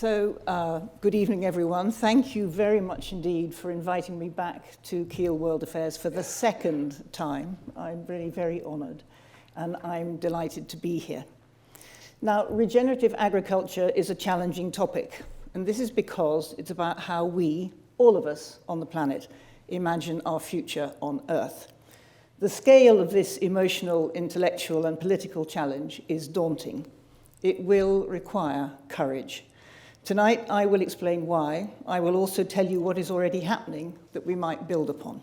Good evening, everyone. Thank you very much indeed for inviting me back to Keele World Affairs for the second time. I'm really very honored, and I'm delighted to be here. Now, regenerative agriculture is a challenging topic, and this is because it's about how we, all of us on the planet, imagine our future on Earth. The scale of this emotional, intellectual, and political challenge is daunting. It will require courage. Tonight, I will explain why. I will also tell you what is already happening that we might build upon.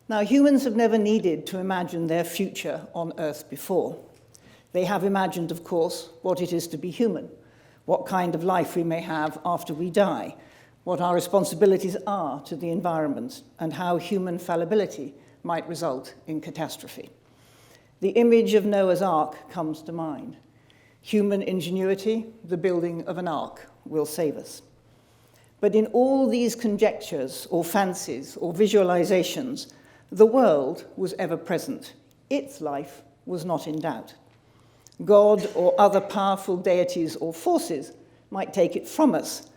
Now, humans have never needed to imagine their future on Earth before. They have imagined, of course, what it is to be human, what kind of life we may have after we die, what our responsibilities are to the environment, and how human fallibility might result in catastrophe. The image of Noah's Ark comes to mind. Human ingenuity, the building of an ark, will save us. But in all these conjectures or fancies or visualizations, the world was ever present. Its life was not in doubt. God or other powerful deities or forces might take it from us,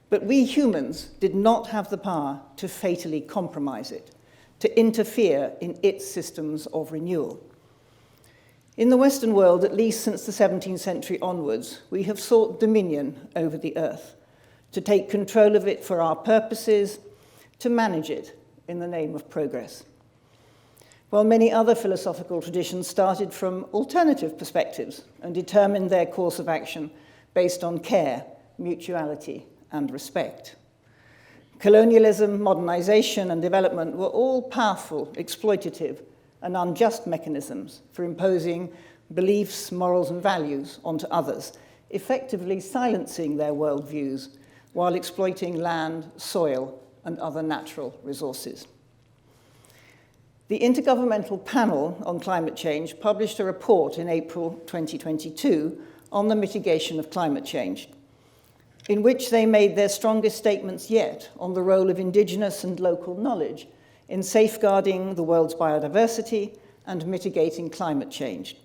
but we humans did not have the power to fatally compromise it, to interfere in its systems of renewal. In the Western world, at least since the 17th century onwards, we have sought dominion over the earth, to take control of it for our purposes, to manage it in the name of progress. While many other philosophical traditions started from alternative perspectives and determined their course of action based on care, mutuality, and respect. Colonialism, modernization, and development were all powerful, exploitative, and unjust mechanisms for imposing beliefs, morals, and values onto others, effectively silencing their worldviews while exploiting land, soil, and other natural resources. The Intergovernmental Panel on Climate Change published a report in April 2022 on the mitigation of climate change, in which they made their strongest statements yet on the role of indigenous and local knowledge in safeguarding the world's biodiversity and mitigating climate change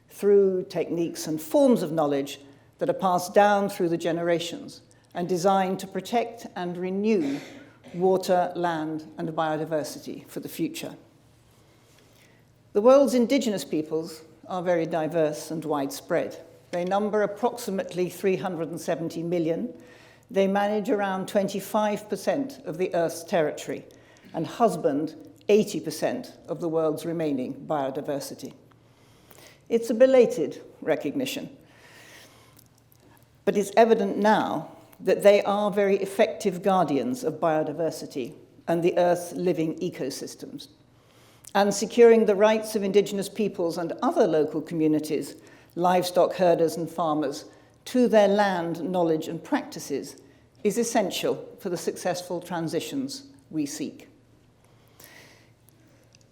through techniques and forms of knowledge that are passed down through the generations and designed to protect and renew water, land, and biodiversity for the future. The world's indigenous peoples are very diverse and widespread. They number approximately 370 million. They manage around 25% of the Earth's territory and husband 80% of the world's remaining biodiversity. It's a belated recognition, but it's evident now that they are very effective guardians of biodiversity and the Earth's living ecosystems. And securing the rights of indigenous peoples and other local communities, livestock herders and farmers, to their land, knowledge, and practices is essential for the successful transitions we seek.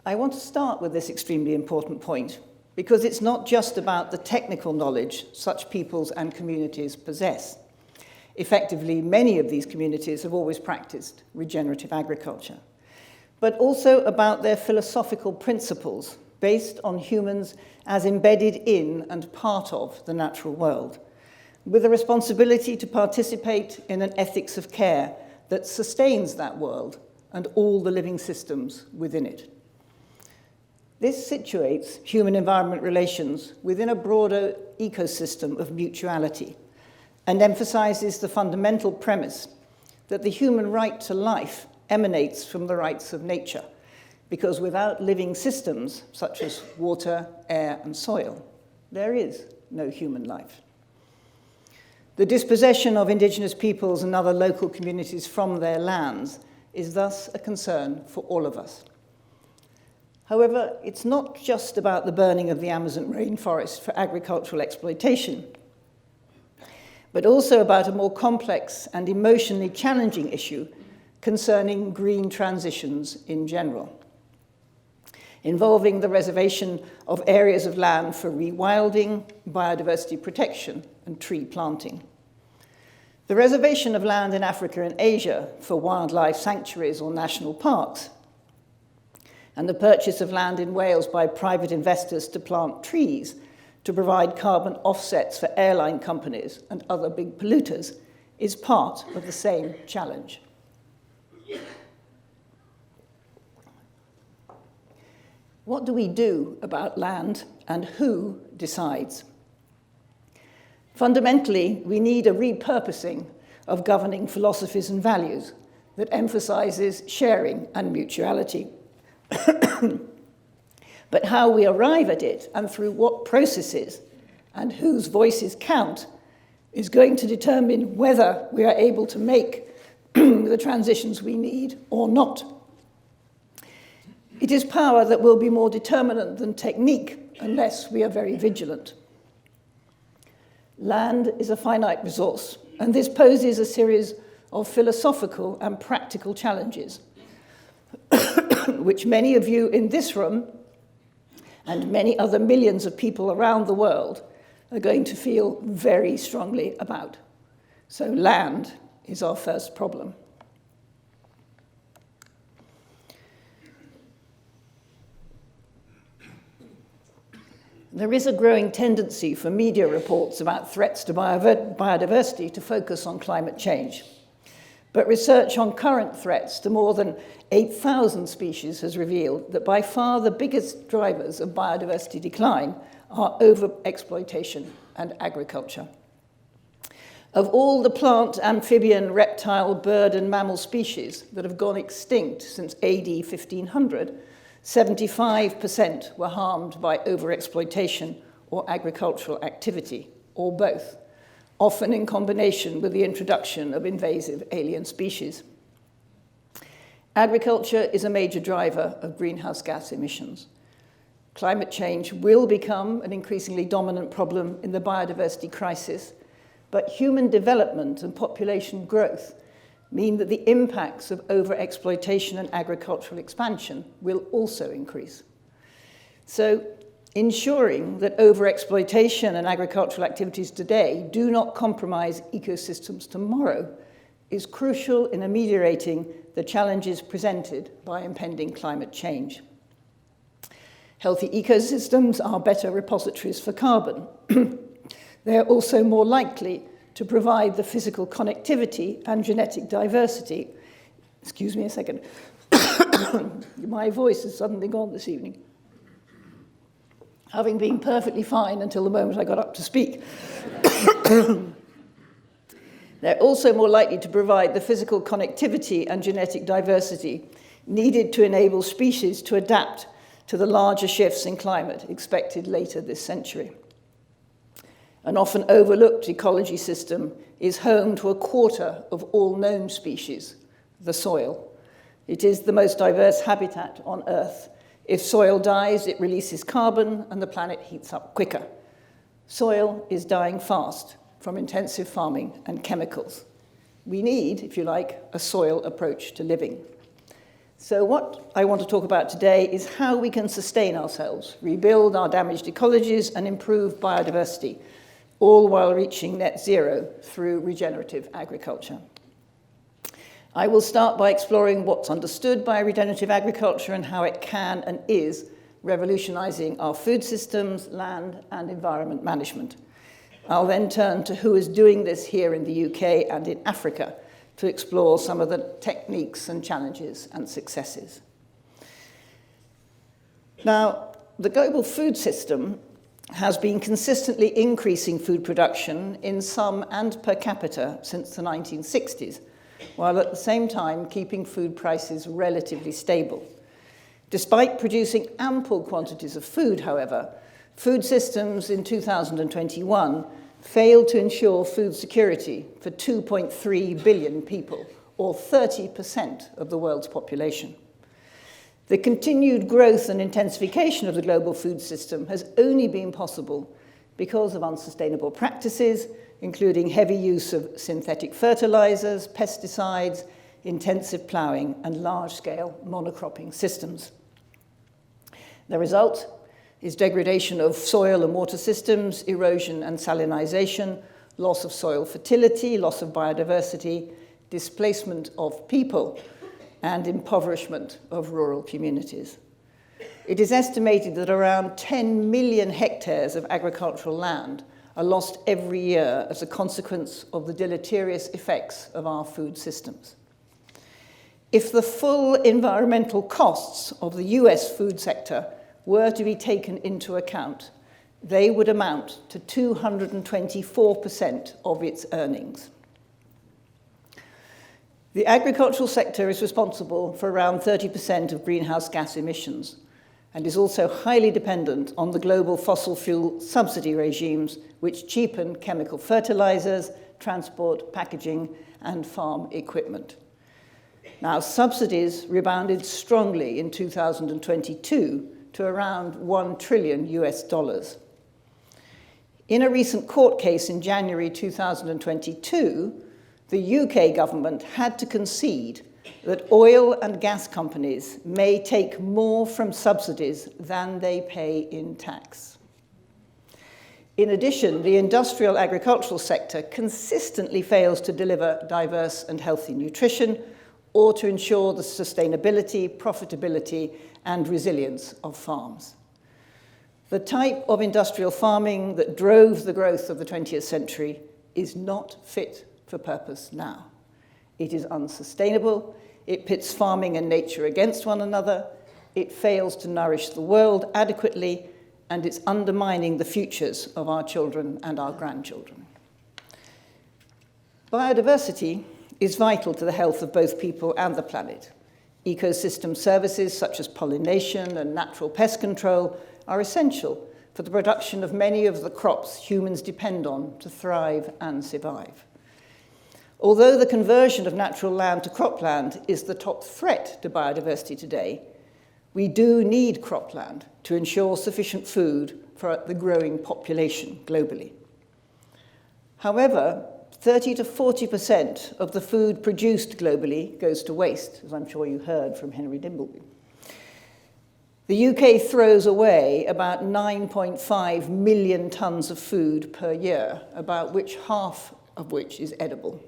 I want to start with this extremely important point because it's not just about the technical knowledge such peoples and communities possess. Effectively, many of these communities have always practiced regenerative agriculture, but also about their philosophical principles based on humans as embedded in and part of the natural world, with a responsibility to participate in an ethics of care that sustains that world and all the living systems within it. This situates human-environment relations within a broader ecosystem of mutuality and emphasizes the fundamental premise that the human right to life emanates from the rights of nature, because without living systems such as water, air, and soil, there is no human life. The dispossession of indigenous peoples and other local communities from their lands is thus a concern for all of us. However, it's not just about the burning of the Amazon rainforest for agricultural exploitation, but also about a more complex and emotionally challenging issue concerning green transitions in general, involving the reservation of areas of land for rewilding, biodiversity protection, and tree planting. The reservation of land in Africa and Asia for wildlife sanctuaries or national parks, and the purchase of land in Wales by private investors to plant trees to provide carbon offsets for airline companies and other big polluters is part of the same challenge. What do we do about land, and who decides? Fundamentally, we need a repurposing of governing philosophies and values that emphasizes sharing and mutuality. But how we arrive at it and through what processes and whose voices count is going to determine whether we are able to make the transitions we need or not. It is power that will be more determinant than technique unless we are very vigilant. Land is a finite resource, and this poses a series of philosophical and practical challenges, which many of you in this room and many other millions of people around the world are going to feel very strongly about. So land is our first problem. There is a growing tendency for media reports about threats to biodiversity to focus on climate change. But research on current threats to more than 8,000 species has revealed that by far the biggest drivers of biodiversity decline are overexploitation and agriculture. Of all the plant, amphibian, reptile, bird, and mammal species that have gone extinct since AD 1500, 75% were harmed by overexploitation or agricultural activity, or both, often in combination with the introduction of invasive alien species. Agriculture is a major driver of greenhouse gas emissions. Climate change will become an increasingly dominant problem in the biodiversity crisis, but human development and population growth mean that the impacts of overexploitation and agricultural expansion will also increase. So, ensuring that overexploitation and agricultural activities today do not compromise ecosystems tomorrow is crucial in ameliorating the challenges presented by impending climate change. Healthy ecosystems are better repositories for carbon. They are also more likely to provide the physical connectivity and genetic diversity. Excuse me a second. My voice has suddenly gone this evening, having been perfectly fine until the moment I got up to speak. They're also more likely to provide the physical connectivity and genetic diversity needed to enable species to adapt to the larger shifts in climate expected later this century. An often overlooked ecology system is home to a quarter of all known species, the soil. It is the most diverse habitat on Earth. If soil dies, it releases carbon and the planet heats up quicker. Soil is dying fast from intensive farming and chemicals. We need, if you like, a soil approach to living. So what I want to talk about today is how we can sustain ourselves, rebuild our damaged ecologies, and improve biodiversity, all while reaching net zero through regenerative agriculture. I will start by exploring what's understood by regenerative agriculture and how it can and is revolutionizing our food systems, land, and environment management. I'll then turn to who is doing this here in the UK and in Africa to explore some of the techniques and challenges and successes. Now, the global food system has been consistently increasing food production in sum and per capita since the 1960s, while at the same time keeping food prices relatively stable. Despite producing ample quantities of food, however, food systems in 2021 failed to ensure food security for 2.3 billion people, or 30% of the world's population. The continued growth and intensification of the global food system has only been possible because of unsustainable practices, including heavy use of synthetic fertilizers, pesticides, intensive ploughing, and large-scale monocropping systems. The result is degradation of soil and water systems, erosion and salinization, loss of soil fertility, loss of biodiversity, displacement of people, and impoverishment of rural communities. It is estimated that around 10 million hectares of agricultural land are lost every year as a consequence of the deleterious effects of our food systems. If the full environmental costs of the US food sector were to be taken into account, they would amount to 224% of its earnings. The agricultural sector is responsible for around 30% of greenhouse gas emissions and is also highly dependent on the global fossil fuel subsidy regimes which cheapen chemical fertilizers, transport, packaging, and farm equipment. Now, subsidies rebounded strongly in 2022 to around $1 trillion US. In a recent court case in January 2022, the UK government had to concede that oil and gas companies may take more from subsidies than they pay in tax. In addition, the industrial agricultural sector consistently fails to deliver diverse and healthy nutrition or to ensure the sustainability, profitability, and resilience of farms. The type of industrial farming that drove the growth of the 20th century is not fit for purpose now. It is unsustainable, it pits farming and nature against one another, it fails to nourish the world adequately, and it's undermining the futures of our children and our grandchildren. Biodiversity is vital to the health of both people and the planet. Ecosystem services such as pollination and natural pest control are essential for the production of many of the crops humans depend on to thrive and survive. Although the conversion of natural land to cropland is the top threat to biodiversity today, we do need cropland to ensure sufficient food for the growing population globally. However, 30 to 40% of the food produced globally goes to waste, as I'm sure you heard from Henry Dimbleby. The UK throws away about 9.5 million tons of food per year, about half of which is edible.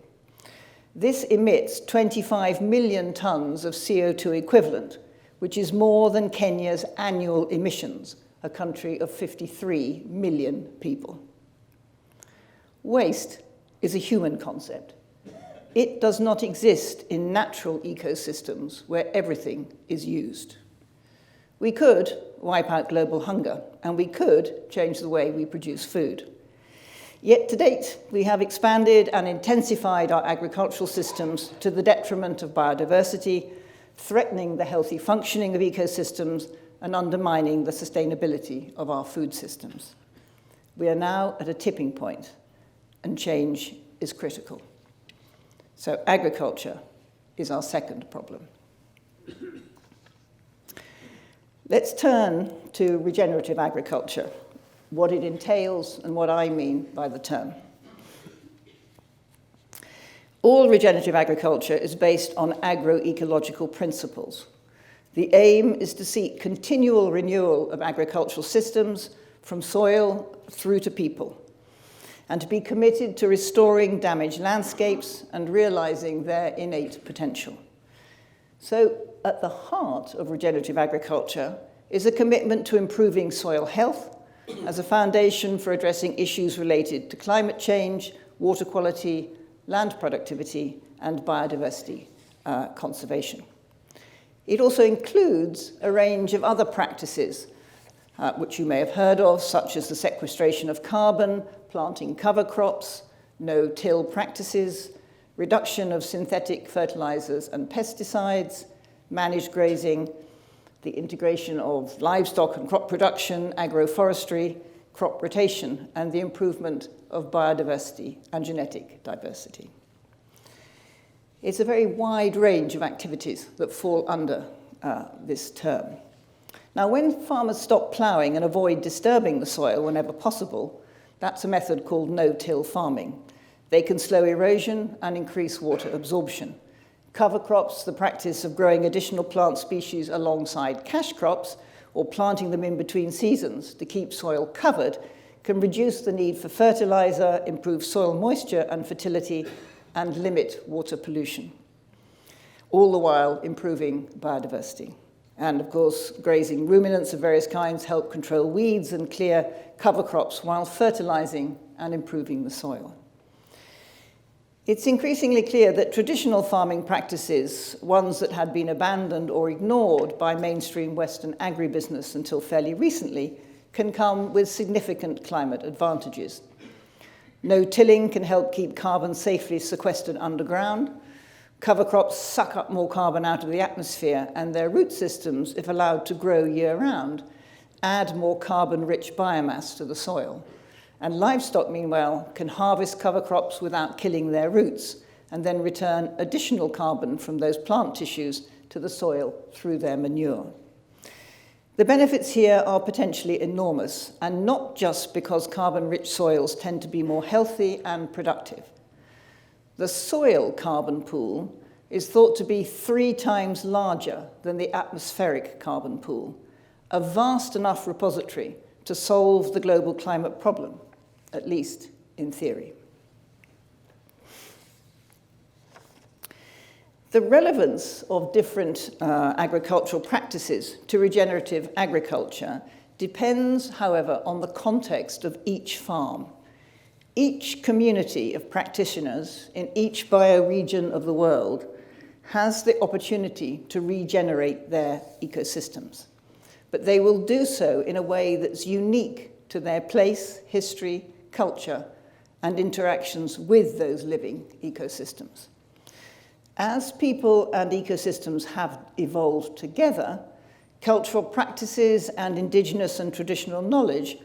This emits 25 million tons of CO2 equivalent, which is more than Kenya's annual emissions, a country of 53 million people. Waste is a human concept. It does not exist in natural ecosystems where everything is used. We could wipe out global hunger, and we could change the way we produce food. Yet to date, we have expanded and intensified our agricultural systems to the detriment of biodiversity, threatening the healthy functioning of ecosystems and undermining the sustainability of our food systems. We are now at a tipping point, and change is critical. So agriculture is our second problem. Let's turn to regenerative agriculture, what it entails and what I mean by the term. All regenerative agriculture is based on agroecological principles. The aim is to seek continual renewal of agricultural systems from soil through to people, and to be committed to restoring damaged landscapes and realizing their innate potential. So, at the heart of regenerative agriculture is a commitment to improving soil health as a foundation for addressing issues related to climate change, water quality, land productivity, and biodiversity conservation. It also includes a range of other practices which you may have heard of, such as the sequestration of carbon, planting cover crops, no-till practices, reduction of synthetic fertilizers and pesticides, managed grazing, the integration of livestock and crop production, agroforestry, crop rotation, and the improvement of biodiversity and genetic diversity. It's a very wide range of activities that fall under this term. Now, when farmers stop ploughing and avoid disturbing the soil whenever possible, that's a method called no-till farming. They can slow erosion and increase water absorption. Cover crops, the practice of growing additional plant species alongside cash crops or planting them in between seasons to keep soil covered, can reduce the need for fertilizer, improve soil moisture and fertility, and limit water pollution, all the while improving biodiversity And of course, grazing ruminants of various kinds help control weeds and clear cover crops while fertilizing and improving the soil. It's increasingly clear that traditional farming practices, ones that had been abandoned or ignored by mainstream Western agribusiness until fairly recently, can come with significant climate advantages. No tilling can help keep carbon safely sequestered underground. Cover crops suck up more carbon out of the atmosphere, and their root systems, if allowed to grow year-round, add more carbon-rich biomass to the soil. And livestock, meanwhile, can harvest cover crops without killing their roots, and then return additional carbon from those plant tissues to the soil through their manure. The benefits here are potentially enormous, and not just because carbon-rich soils tend to be more healthy and productive. The soil carbon pool is thought to be 3 times larger than the atmospheric carbon pool, a vast enough repository to solve the global climate problem, at least in theory. The relevance of different agricultural practices to regenerative agriculture depends, however, on the context of each farm. Each community of practitioners in each bioregion of the world has the opportunity to regenerate their ecosystems, but they will do so in a way that's unique to their place, history, culture, and interactions with those living ecosystems. As people and ecosystems have evolved together, cultural practices and indigenous and traditional knowledge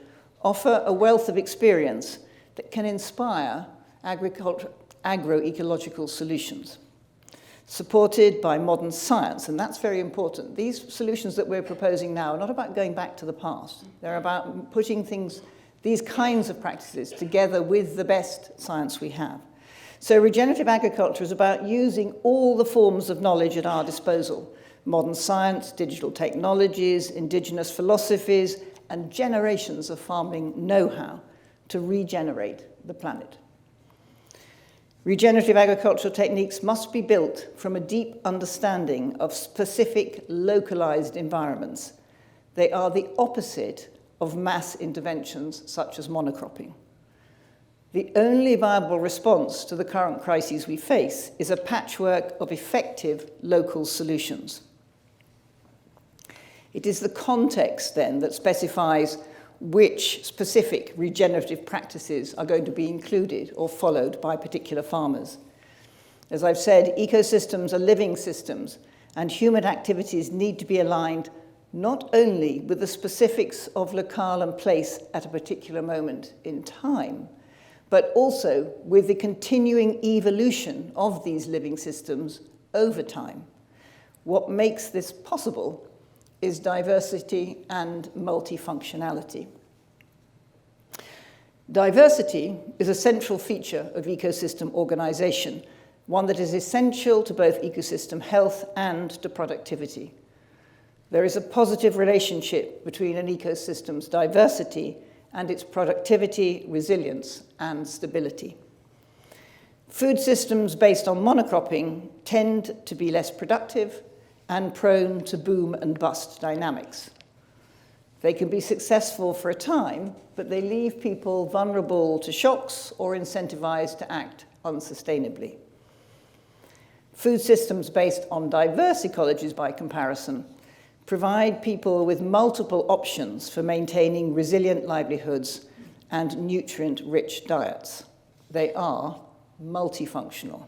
offer a wealth of experience that can inspire agroecological solutions, supported by modern science, and that's very important. These solutions that we're proposing now are not about going back to the past. They're about putting these kinds of practices together with the best science we have. So regenerative agriculture is about using all the forms of knowledge at our disposal: modern science, digital technologies, indigenous philosophies, and generations of farming know-how to regenerate the planet. Regenerative agricultural techniques must be built from a deep understanding of specific localized environments. They are the opposite of mass interventions such as monocropping. The only viable response to the current crises we face is a patchwork of effective local solutions. It is the context, then, that specifies which specific regenerative practices are going to be included or followed by particular farmers. As I've said, ecosystems are living systems, and human activities need to be aligned not only with the specifics of locale and place at a particular moment in time, but also with the continuing evolution of these living systems over time. What makes this possible is diversity and multifunctionality. Diversity is a central feature of ecosystem organization, one that is essential to both ecosystem health and to productivity. There is a positive relationship between an ecosystem's diversity and its productivity, resilience, and stability. Food systems based on monocropping tend to be less productive and prone to boom and bust dynamics. They can be successful for a time, but they leave people vulnerable to shocks or incentivized to act unsustainably. Food systems based on diverse ecologies, by comparison, provide people with multiple options for maintaining resilient livelihoods and nutrient-rich diets. They are multifunctional.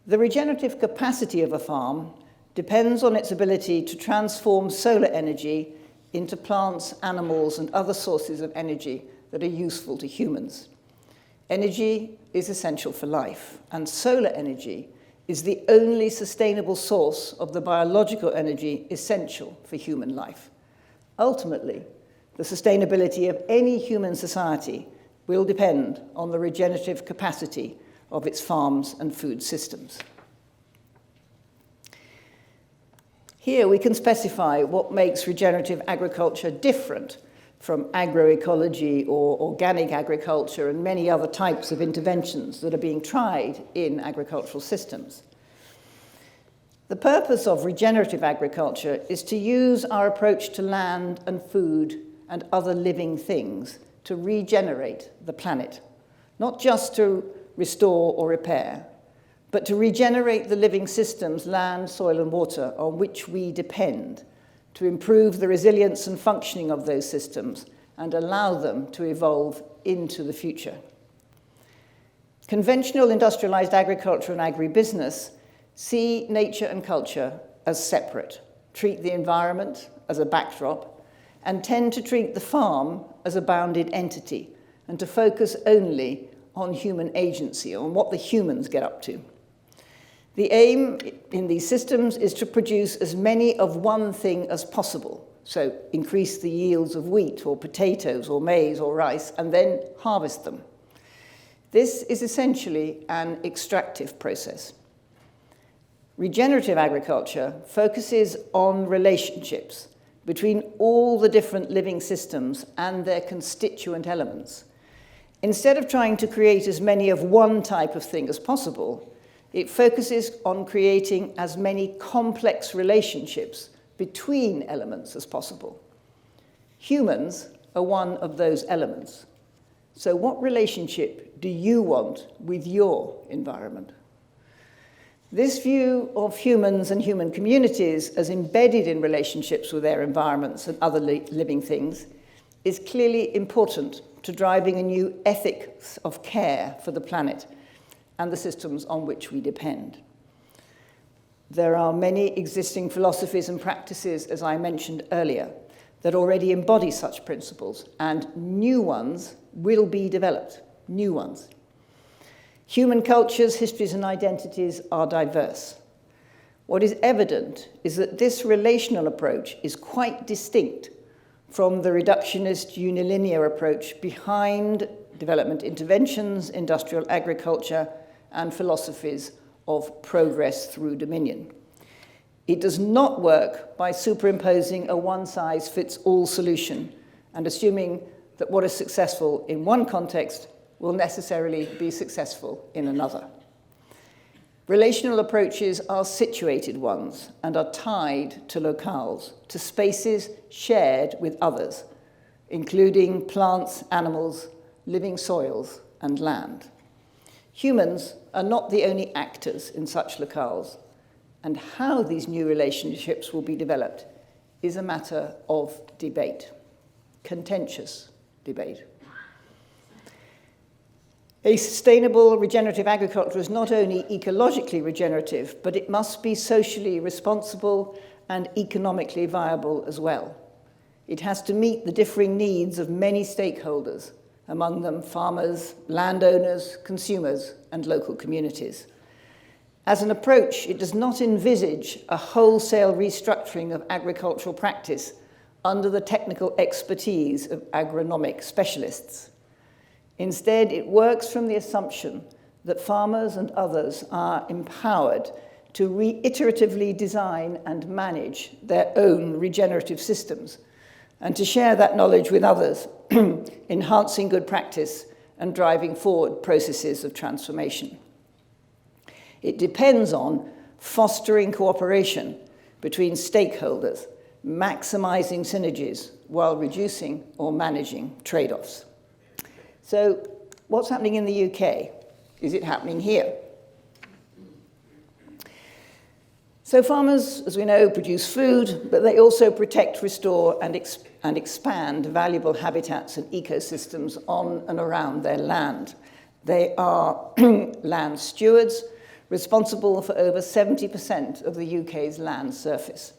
The regenerative capacity of a farm depends on its ability to transform solar energy into plants, animals, and other sources of energy that are useful to humans. Energy is essential for life, and solar energy is the only sustainable source of the biological energy essential for human life. Ultimately, the sustainability of any human society will depend on the regenerative capacity of its farms and food systems. Here we can specify what makes regenerative agriculture different from agroecology or organic agriculture and many other types of interventions that are being tried in agricultural systems. The purpose of regenerative agriculture is to use our approach to land and food and other living things to regenerate the planet, not just to restore or repair, but to regenerate the living systems, land, soil, and water on which we depend, to improve the resilience and functioning of those systems and allow them to evolve into the future. Conventional industrialized agriculture and agribusiness see nature and culture as separate, treat the environment as a backdrop, and tend to treat the farm as a bounded entity and to focus only on human agency, on what the humans get up to. The aim in these systems is to produce as many of one thing as possible, so increase the yields of wheat or potatoes or maize or rice, and then harvest them. This is essentially an extractive process. Regenerative agriculture focuses on relationships between all the different living systems and their constituent elements. Instead of trying to create as many of one type of thing as possible, it focuses on creating as many complex relationships between elements as possible. Humans are one of those elements. So what relationship do you want with your environment? This view of humans and human communities as embedded in relationships with their environments and other living things is clearly important to driving a new ethics of care for the planet and the systems on which we depend. There are many existing philosophies and practices, as I mentioned earlier, that already embody such principles, and new ones will be developed, new ones. Human cultures, histories, and identities are diverse. What is evident is that this relational approach is quite distinct from the reductionist unilinear approach behind development interventions, industrial agriculture, and philosophies of progress through dominion. It does not work by superimposing a one-size-fits-all solution and assuming that what is successful in one context will necessarily be successful in another. Relational approaches are situated ones and are tied to locales, to spaces shared with others, including plants, animals, living soils, and land. Humans are not the only actors in such locales, and how these new relationships will be developed is a matter of debate, contentious debate. A sustainable regenerative agriculture is not only ecologically regenerative, but it must be socially responsible and economically viable as well. It has to meet the differing needs of many stakeholders, among them farmers, landowners, consumers, and local communities. As an approach, it does not envisage a wholesale restructuring of agricultural practice under the technical expertise of agronomic specialists. Instead, it works from the assumption that farmers and others are empowered to reiteratively design and manage their own regenerative systems and to share that knowledge with others, enhancing good practice and driving forward processes of transformation. It depends on fostering cooperation between stakeholders, maximizing synergies while reducing or managing trade-offs. So what's happening in the UK? Is it happening here? So farmers, as we know, produce food, but they also protect, restore, and expand valuable habitats and ecosystems on and around their land. They are land stewards, responsible for over 70% of the UK's land surface.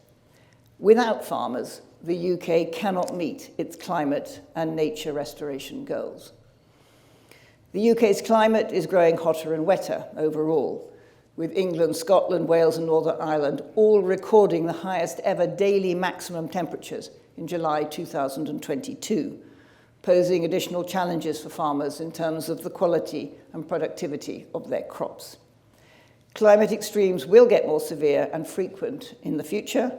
Without farmers, the UK cannot meet its climate and nature restoration goals. The UK's climate is growing hotter and wetter overall, with England, Scotland, Wales, and Northern Ireland all recording the highest ever daily maximum temperatures in July 2022, posing additional challenges for farmers in terms of the quality and productivity of their crops. Climate extremes will get more severe and frequent in the future,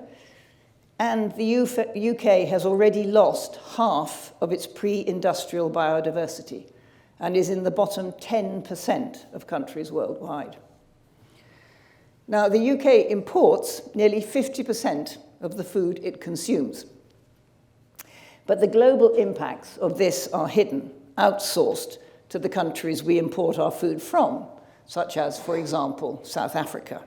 and the UK has already lost half of its pre-industrial biodiversity and is in the bottom 10% of countries worldwide. Now, the UK imports nearly 50% of the food it consumes. But the global impacts of this are hidden, outsourced to the countries we import our food from, such as, for example, South Africa.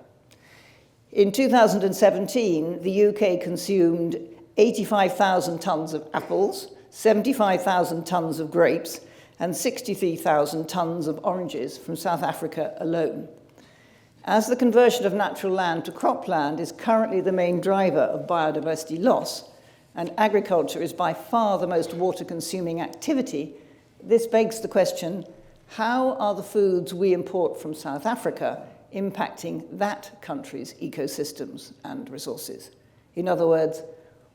In 2017, the UK consumed 85,000 tonnes of apples, 75,000 tonnes of grapes, and 63,000 tonnes of oranges from South Africa alone. As the conversion of natural land to cropland is currently the main driver of biodiversity loss, and agriculture is by far the most water-consuming activity, this begs the question, how are the foods we import from South Africa impacting that country's ecosystems and resources? In other words,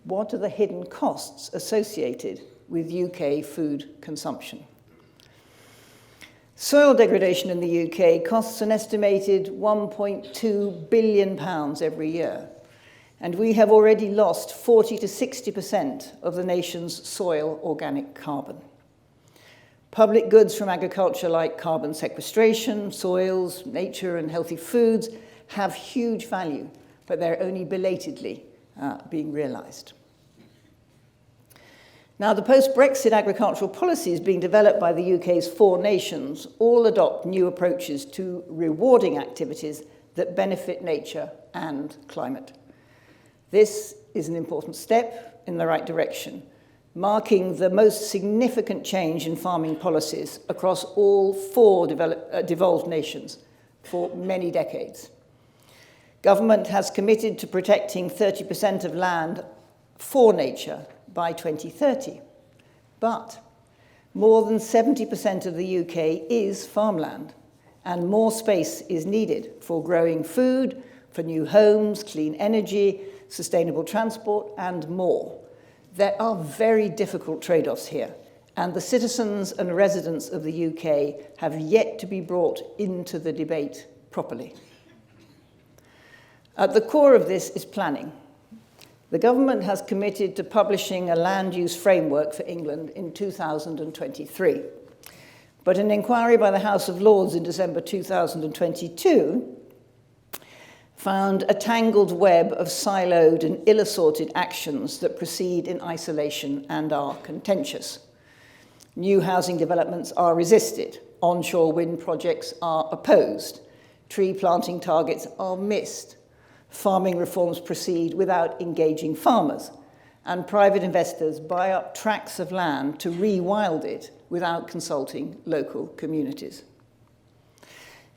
what are the hidden costs associated with UK food consumption? Soil degradation in the UK costs an estimated £1.2 billion every year, and we have already lost 40 to 60% of the nation's soil organic carbon. Public goods from agriculture like carbon sequestration, soils, nature, and healthy foods have huge value, but they're only belatedly being realised. Now, the post-Brexit agricultural policies being developed by the UK's 4 nations all adopt new approaches to rewarding activities that benefit nature and climate. This is an important step in the right direction, marking the most significant change in farming policies across all 4 devolved nations for many decades. Government has committed to protecting 30% of land for nature by 2030. But more than 70% of the UK is farmland, and more space is needed for growing food, for new homes, clean energy, sustainable transport, and more. There are very difficult trade-offs here, and the citizens and residents of the UK have yet to be brought into the debate properly. At the core of this is planning. The government has committed to publishing a land use framework for England in 2023. But an inquiry by the House of Lords in December 2022 found a tangled web of siloed and ill-assorted actions that proceed in isolation and are contentious. New housing developments are resisted, onshore wind projects are opposed, tree planting targets are missed, farming reforms proceed without engaging farmers, and private investors buy up tracts of land to rewild it without consulting local communities.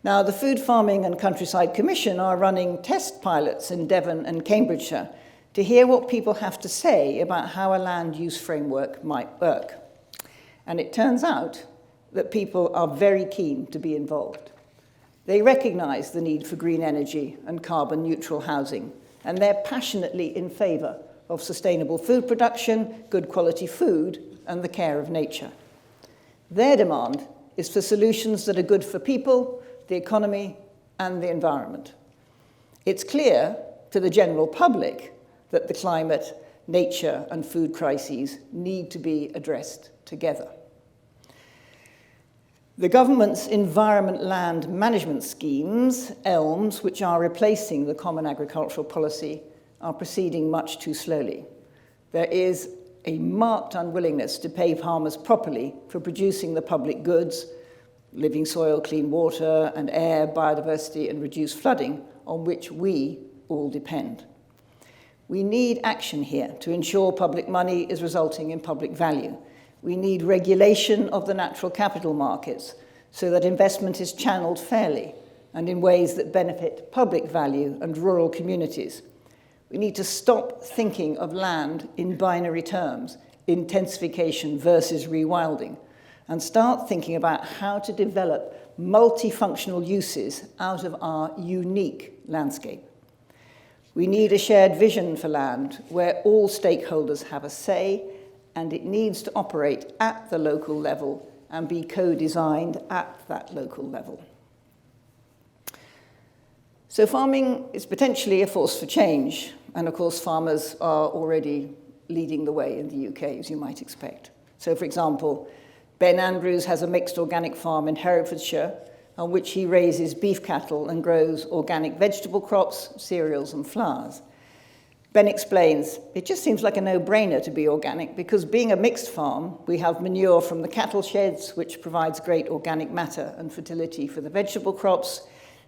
Now, the Food Farming and Countryside Commission are running test pilots in Devon and Cambridgeshire to hear what people have to say about how a land use framework might work. And it turns out that people are very keen to be involved. They recognise the need for green energy and carbon neutral housing, and they're passionately in favour of sustainable food production, good quality food, and the care of nature. Their demand is for solutions that are good for people, the economy, and the environment. It's clear to the general public that the climate, nature, and food crises need to be addressed together. The government's environment land management schemes, ELMs, which are replacing the Common Agricultural Policy, are proceeding much too slowly. There is a marked unwillingness to pay farmers properly for producing the public goods, living soil, clean water and air, biodiversity, and reduced flooding, on which we all depend. We need action here to ensure public money is resulting in public value. We need regulation of the natural capital markets so that investment is channeled fairly and in ways that benefit public value and rural communities. We need to stop thinking of land in binary terms, intensification versus rewilding, and start thinking about how to develop multifunctional uses out of our unique landscape. We need a shared vision for land where all stakeholders have a say, and it needs to operate at the local level and be co-designed at that local level. So farming is potentially a force for change, and of course farmers are already leading the way in the UK, as you might expect. So for example, Ben Andrews has a mixed organic farm in Herefordshire, on which he raises beef cattle and grows organic vegetable crops, cereals, and flowers. Ben explains, it just seems like a no-brainer to be organic because being a mixed farm, we have manure from the cattle sheds, which provides great organic matter and fertility for the vegetable crops.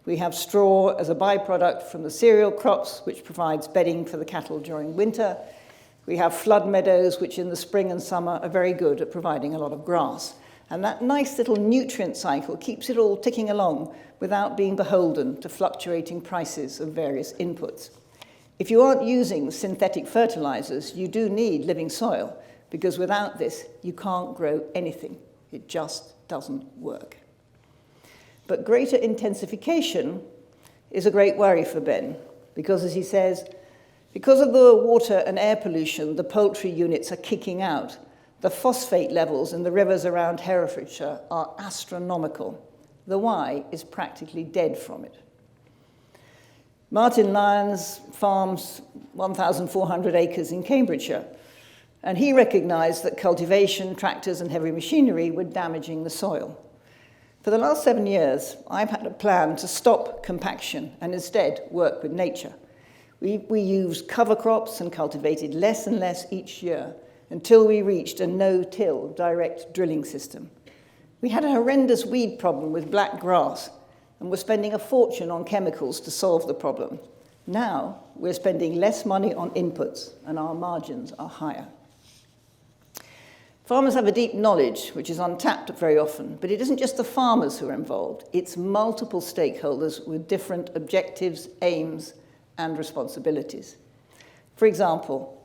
We have straw as a byproduct from the cereal crops, which provides bedding for the cattle during winter. We have flood meadows, which in the spring and summer are very good at providing a lot of grass. And that nice little nutrient cycle keeps it all ticking along without being beholden to fluctuating prices of various inputs. If you aren't using synthetic fertilizers, you do need living soil, because without this, you can't grow anything. It just doesn't work. But greater intensification is a great worry for Ben, because as he says, because of the water and air pollution the poultry units are kicking out, the phosphate levels in the rivers around Herefordshire are astronomical. The Wye is practically dead from it. Martin Lyons farms 1,400 acres in Cambridgeshire, and he recognized that cultivation, tractors, and heavy machinery were damaging the soil. For the last 7 years, I've had a plan to stop compaction and instead work with nature. We used cover crops and cultivated less and less each year until we reached a no-till direct drilling system. We had a horrendous weed problem with black grass, and we're spending a fortune on chemicals to solve the problem. Now, we're spending less money on inputs, and our margins are higher. Farmers have a deep knowledge, which is untapped very often, but it isn't just the farmers who are involved. It's multiple stakeholders with different objectives, aims, and responsibilities. For example,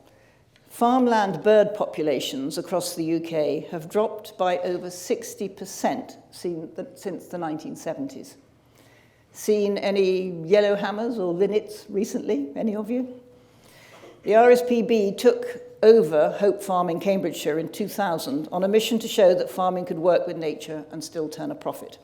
farmland bird populations across the UK have dropped by over 60% since the 1970s. Seen any yellowhammers or linnets recently, any of you? The RSPB took over Hope Farm in Cambridgeshire in 2000 on a mission to show that farming could work with nature and still turn a profit.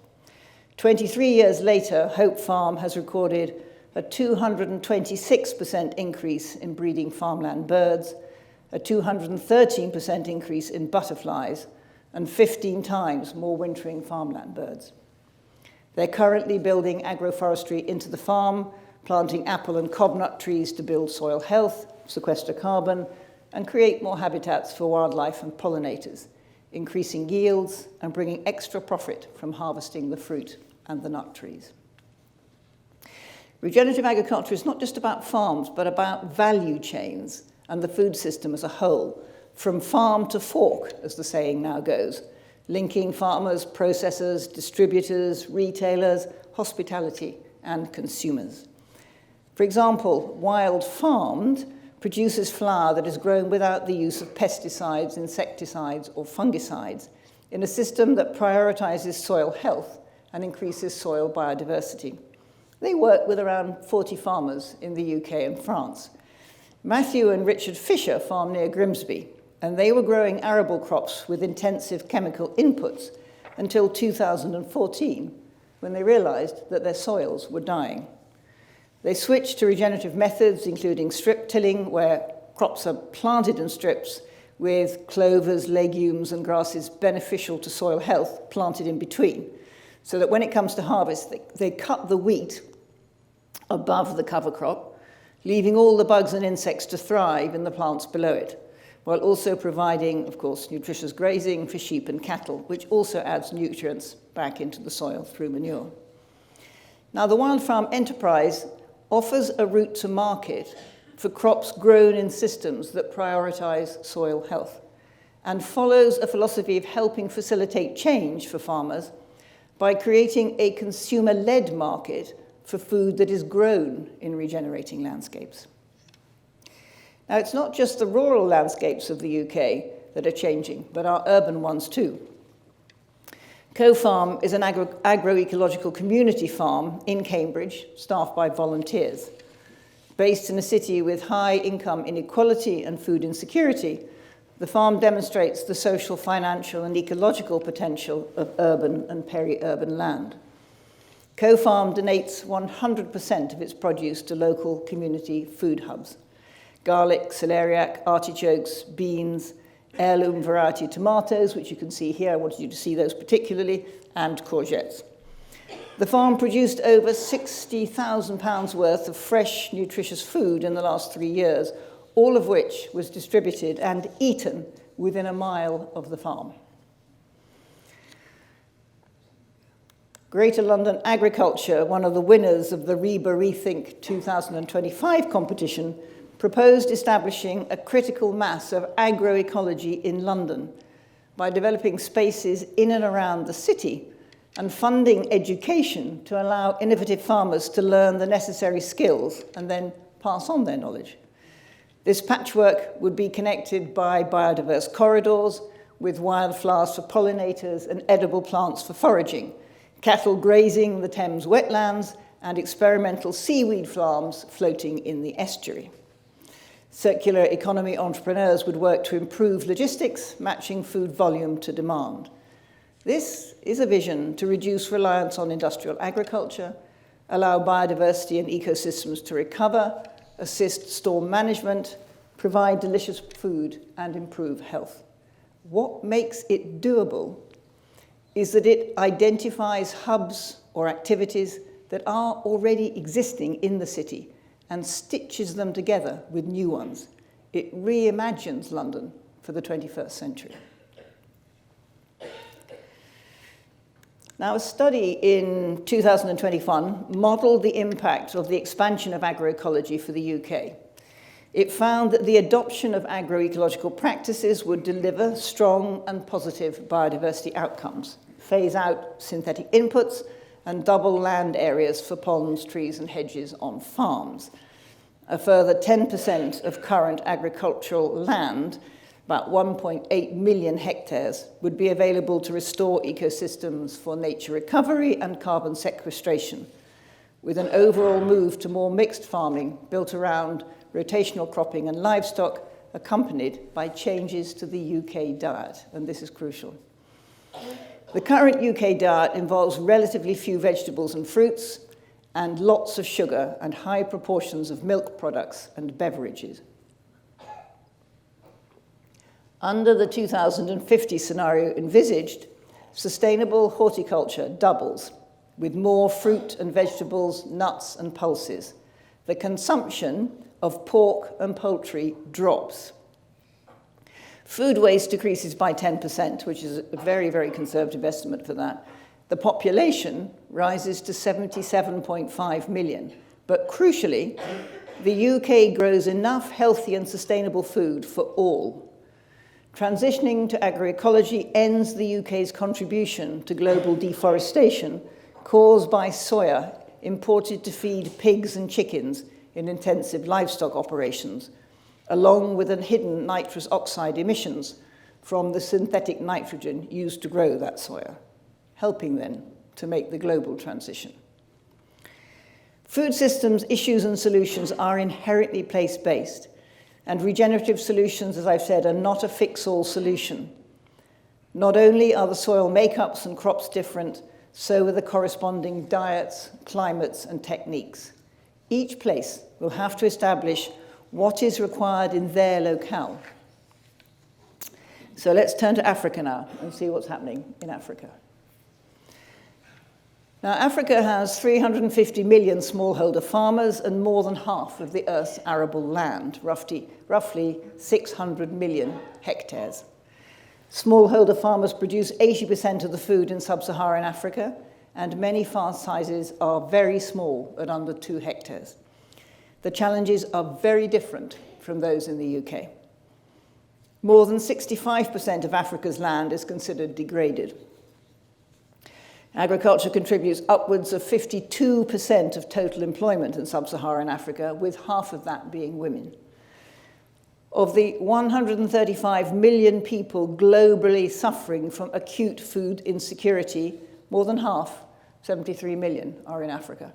23 years later, Hope Farm has recorded a 226% increase in breeding farmland birds, a 213% increase in butterflies, and 15 times more wintering farmland birds. They're currently building agroforestry into the farm, planting apple and cobnut trees to build soil health, sequester carbon, and create more habitats for wildlife and pollinators, increasing yields and bringing extra profit from harvesting the fruit and the nut trees. Regenerative agriculture is not just about farms, but about value chains and the food system as a whole, from farm to fork, as the saying now goes, linking farmers, processors, distributors, retailers, hospitality, and consumers. For example, Wild Farmed produces flour that is grown without the use of pesticides, insecticides, or fungicides in a system that prioritizes soil health and increases soil biodiversity. They work with around 40 farmers in the UK and France. Matthew and Richard Fisher farm near Grimsby, and they were growing arable crops with intensive chemical inputs until 2014, when they realized that their soils were dying. They switched to regenerative methods, including strip tilling, where crops are planted in strips with clovers, legumes, and grasses beneficial to soil health planted in between, so that when it comes to harvest, they cut the wheat above the cover crop, leaving all the bugs and insects to thrive in the plants below it, while also providing, of course, nutritious grazing for sheep and cattle, which also adds nutrients back into the soil through manure. Now, the Wild Farm enterprise offers a route to market for crops grown in systems that prioritize soil health and follows a philosophy of helping facilitate change for farmers by creating a consumer-led market for food that is grown in regenerating landscapes. Now, it's not just the rural landscapes of the UK that are changing, but our urban ones too. Co-Farm is an agroecological community farm in Cambridge, staffed by volunteers. Based in a city with high income inequality and food insecurity, the farm demonstrates the social, financial, and ecological potential of urban and peri-urban land. Co-Farm donates 100% of its produce to local community food hubs: garlic, celeriac, artichokes, beans, heirloom variety tomatoes, which you can see here. I wanted you to see those particularly, and courgettes. The farm produced over £60,000 worth of fresh, nutritious food in the last 3 years, all of which was distributed and eaten within a mile of the farm. Greater London Agriculture, one of the winners of the REBA Rethink 2025 competition, proposed establishing a critical mass of agroecology in London by developing spaces in and around the city and funding education to allow innovative farmers to learn the necessary skills and then pass on their knowledge. This patchwork would be connected by biodiverse corridors with wildflowers for pollinators and edible plants for foraging, cattle grazing the Thames wetlands, and experimental seaweed farms floating in the estuary. Circular economy entrepreneurs would work to improve logistics, matching food volume to demand. This is a vision to reduce reliance on industrial agriculture, allow biodiversity and ecosystems to recover, assist storm management, provide delicious food, and improve health. What makes it doable is that it identifies hubs or activities that are already existing in the city and stitches them together with new ones. It reimagines London for the 21st century. Now, a study in 2021 modelled the impact of the expansion of agroecology for the UK. It found that the adoption of agroecological practices would deliver strong and positive biodiversity outcomes, phase out synthetic inputs, and double land areas for ponds, trees, and hedges on farms. A further 10% of current agricultural land, about 1.8 million hectares, would be available to restore ecosystems for nature recovery and carbon sequestration, with an overall move to more mixed farming built around rotational cropping and livestock, accompanied by changes to the UK diet, and this is crucial. The current UK diet involves relatively few vegetables and fruits, and lots of sugar and high proportions of milk products and beverages. Under the 2050 scenario envisaged, sustainable horticulture doubles, with more fruit and vegetables, nuts and pulses. The consumption of pork and poultry drops. Food waste decreases by 10%, which is a very, very conservative estimate for that. The population rises to 77.5 million. But crucially, the UK grows enough healthy and sustainable food for all. Transitioning to agroecology ends the UK's contribution to global deforestation caused by soya imported to feed pigs and chickens in intensive livestock operations, along with hidden nitrous oxide emissions from the synthetic nitrogen used to grow that soya, helping then to make the global transition. Food systems issues and solutions are inherently place-based, and regenerative solutions, as I've said, are not a fix-all solution. Not only are the soil makeups and crops different, so are the corresponding diets, climates, and techniques. Each place will have to establish what is required in their locale. So let's turn to Africa now and see what's happening in Africa. Now, Africa has 350 million smallholder farmers and more than half of the Earth's arable land, roughly 600 million hectares. Smallholder farmers produce 80% of the food in sub-Saharan Africa, and many farm sizes are very small at under 2 hectares. The challenges are very different from those in the UK. More than 65% of Africa's land is considered degraded. Agriculture contributes upwards of 52% of total employment in sub-Saharan Africa, with half of that being women. Of the 135 million people globally suffering from acute food insecurity, more than half, 73 million, are in Africa.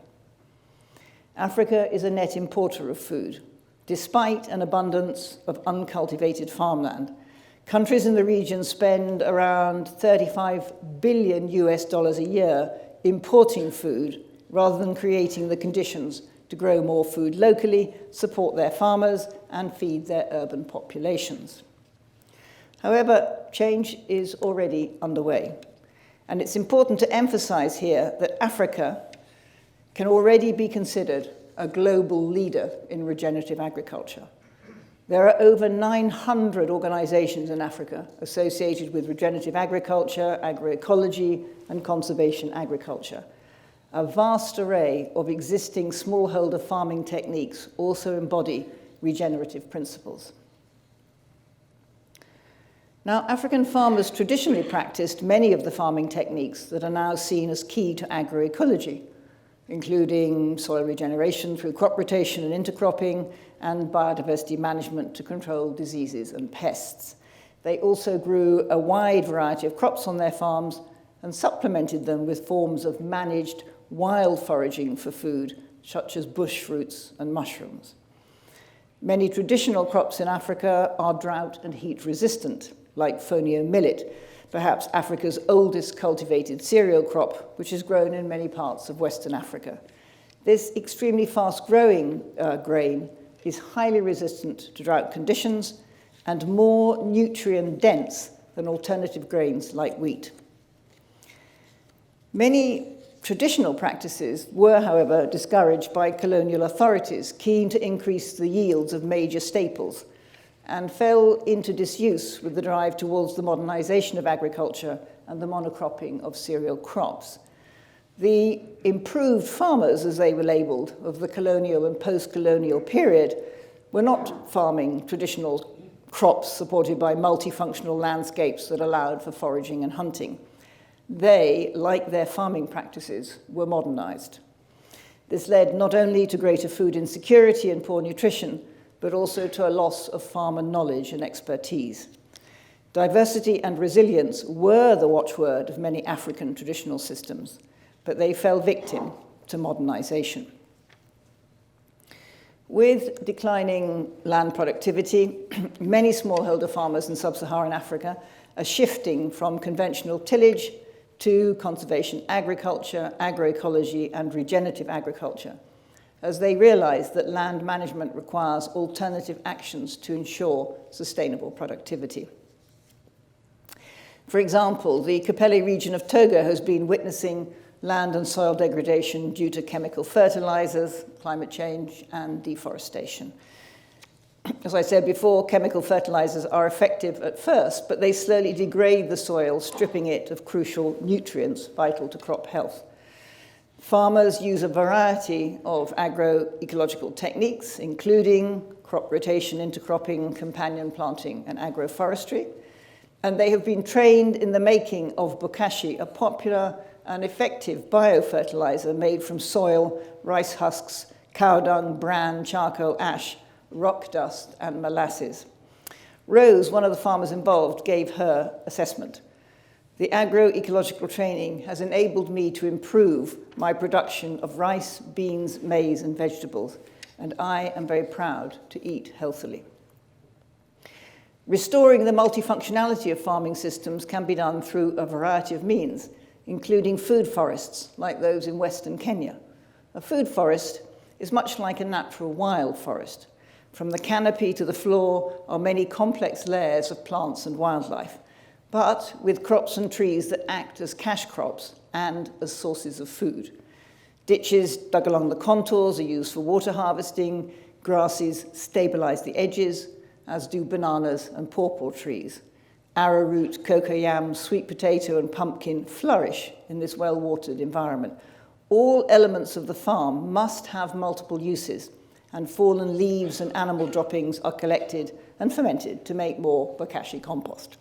Africa is a net importer of food, despite an abundance of uncultivated farmland. Countries in the region spend around $35 billion a year importing food rather than creating the conditions to grow more food locally, support their farmers, and feed their urban populations. However, change is already underway. And it's important to emphasize here that Africa can already be considered a global leader in regenerative agriculture. There are over 900 organizations in Africa associated with regenerative agriculture, agroecology, and conservation agriculture. A vast array of existing smallholder farming techniques also embody regenerative principles. Now, African farmers traditionally practiced many of the farming techniques that are now seen as key to agroecology, including soil regeneration through crop rotation and intercropping, and biodiversity management to control diseases and pests. They also grew a wide variety of crops on their farms and supplemented them with forms of managed wild foraging for food, such as bush fruits and mushrooms. Many traditional crops in Africa are drought and heat resistant, like fonio millet, perhaps Africa's oldest cultivated cereal crop, which is grown in many parts of Western Africa. This extremely fast-growing grain is highly resistant to drought conditions and more nutrient-dense than alternative grains like wheat. Many traditional practices were, however, discouraged by colonial authorities keen to increase the yields of major staples, and fell into disuse with the drive towards the modernization of agriculture and the monocropping of cereal crops. The improved farmers, as they were labeled, of the colonial and post-colonial period were not farming traditional crops supported by multifunctional landscapes that allowed for foraging and hunting. They, like their farming practices, were modernized. This led not only to greater food insecurity and poor nutrition, but also to a loss of farmer knowledge and expertise. Diversity and resilience were the watchword of many African traditional systems, but they fell victim to modernization. With declining land productivity, many smallholder farmers in sub-Saharan Africa are shifting from conventional tillage to conservation agriculture, agroecology, and regenerative agriculture, as they realize that land management requires alternative actions to ensure sustainable productivity. For example, the Kapele region of Togo has been witnessing land and soil degradation due to chemical fertilizers, climate change, and deforestation. As I said before, chemical fertilizers are effective at first, but they slowly degrade the soil, stripping it of crucial nutrients vital to crop health. Farmers use a variety of agroecological techniques, including crop rotation, intercropping, companion planting, and agroforestry. And they have been trained in the making of bokashi, a popular and effective biofertilizer made from soil, rice husks, cow dung, bran, charcoal, ash, rock dust, and molasses. Rose, one of the farmers involved, gave her assessment. The agroecological training has enabled me to improve my production of rice, beans, maize, and vegetables, and I am very proud to eat healthily. Restoring the multifunctionality of farming systems can be done through a variety of means, including food forests, like those in Western Kenya. A food forest is much like a natural wild forest. From the canopy to the floor are many complex layers of plants and wildlife, but with crops and trees that act as cash crops and as sources of food. Ditches dug along the contours are used for water harvesting, grasses stabilize the edges, as do bananas and pawpaw trees. Arrowroot, cocoyam, sweet potato, and pumpkin flourish in this well-watered environment. All elements of the farm must have multiple uses, and fallen leaves and animal droppings are collected and fermented to make more bokashi compost.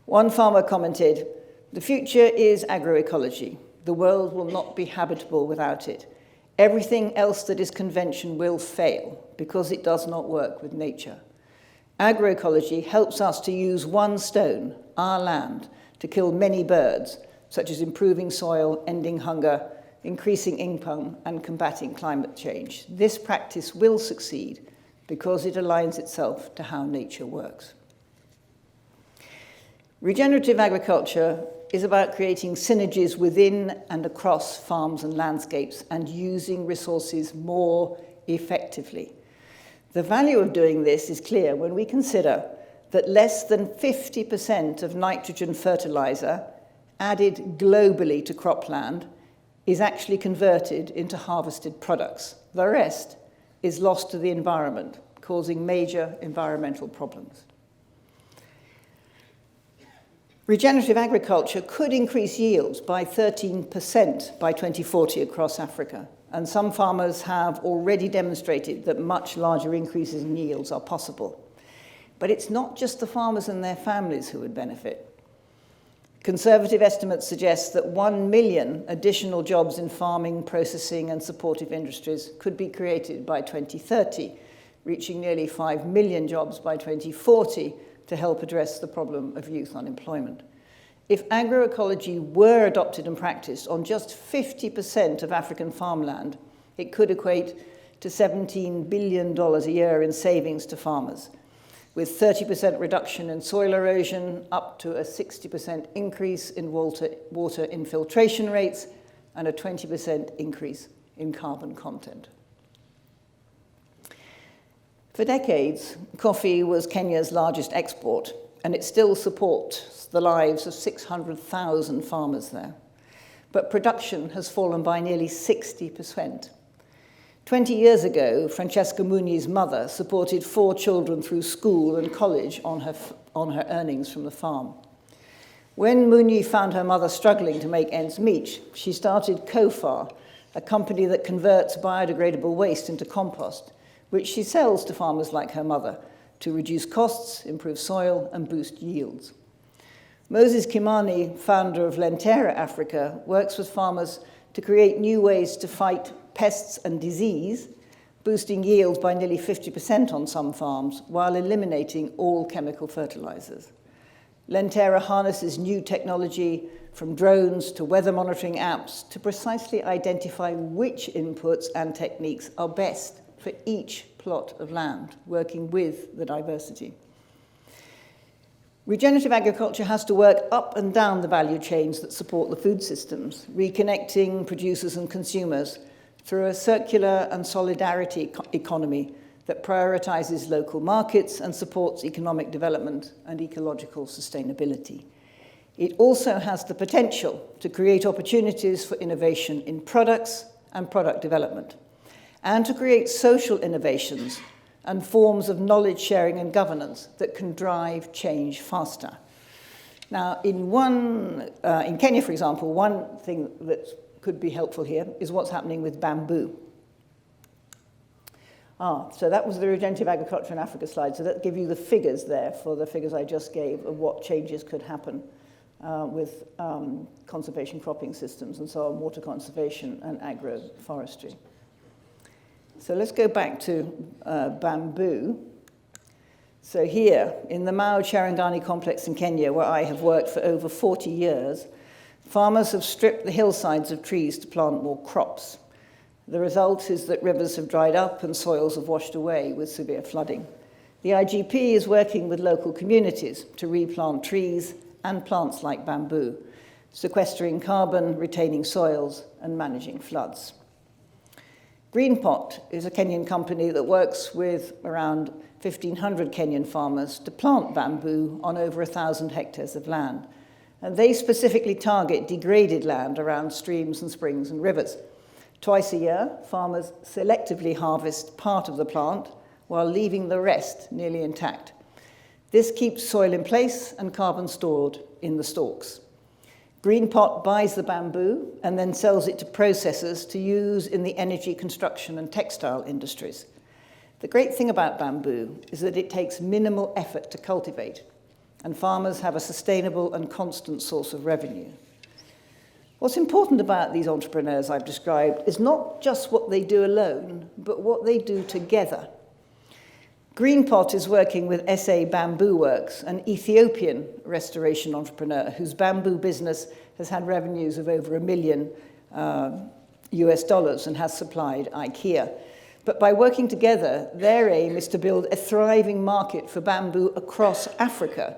One farmer commented, "The future is agroecology. The world will not be habitable without it. Everything else that is convention will fail because it does not work with nature. Agroecology helps us to use one stone, our land, to kill many birds, such as improving soil, ending hunger, increasing income, and combating climate change. This practice will succeed because it aligns itself to how nature works." Regenerative agriculture is about creating synergies within and across farms and landscapes and using resources more effectively. The value of doing this is clear when we consider that less than 50% of nitrogen fertilizer added globally to cropland, is actually converted into harvested products. The rest is lost to the environment, causing major environmental problems. Regenerative agriculture could increase yields by 13% by 2040 across Africa, and some farmers have already demonstrated that much larger increases in yields are possible. But it's not just the farmers and their families who would benefit. Conservative estimates suggest that 1 million additional jobs in farming, processing, and supportive industries could be created by 2030, reaching nearly 5 million jobs by 2040 to help address the problem of youth unemployment. If agroecology were adopted and practiced on just 50% of African farmland, it could equate to $17 billion a year in savings to farmers, with 30% reduction in soil erosion, up to a 60% increase in water infiltration rates, and a 20% increase in carbon content. For decades, coffee was Kenya's largest export, and it still supports the lives of 600,000 farmers there. But production has fallen by nearly 60%. 20 years ago, Francesca Muni's mother supported 4 children through school and college on her earnings from the farm. When Muni found her mother struggling to make ends meet, she started COFAR, a company that converts biodegradable waste into compost, which she sells to farmers like her mother to reduce costs, improve soil, and boost yields. Moses Kimani, founder of Lentera Africa, works with farmers to create new ways to fight pests and disease, boosting yields by nearly 50% on some farms, while eliminating all chemical fertilizers. Lentera harnesses new technology, from drones to weather monitoring apps, to precisely identify which inputs and techniques are best for each plot of land, working with the diversity. Regenerative agriculture has to work up and down the value chains that support the food systems, reconnecting producers and consumers through a circular and solidarity economy that prioritizes local markets and supports economic development and ecological sustainability. It also has the potential to create opportunities for innovation in products and product development, and to create social innovations and forms of knowledge sharing and governance that can drive change faster. Now, in Kenya, for example, one thing that could be helpful here is what's happening with bamboo. So that was the regenerative agriculture in Africa slide. So that give you the figures there for the figures I just gave of what changes could happen with conservation cropping systems and so on, water conservation and agroforestry. So let's go back to bamboo. So here, in the Mau Cherangani complex in Kenya, where I have worked for over 40 years, farmers have stripped the hillsides of trees to plant more crops. The result is that rivers have dried up and soils have washed away with severe flooding. The IGP is working with local communities to replant trees and plants like bamboo, sequestering carbon, retaining soils, and managing floods. Greenpot is a Kenyan company that works with around 1,500 Kenyan farmers to plant bamboo on over 1,000 hectares of land. And they specifically target degraded land around streams and springs and rivers. Twice a year, farmers selectively harvest part of the plant while leaving the rest nearly intact. This keeps soil in place and carbon stored in the stalks. Greenpot buys the bamboo and then sells it to processors to use in the energy, construction, and textile industries. The great thing about bamboo is that it takes minimal effort to cultivate, and farmers have a sustainable and constant source of revenue. What's important about these entrepreneurs I've described is not just what they do alone, but what they do together. Greenpot is working with SA Bamboo Works, an Ethiopian restoration entrepreneur whose bamboo business has had revenues of over $1 million US and has supplied IKEA. But by working together, their aim is to build a thriving market for bamboo across Africa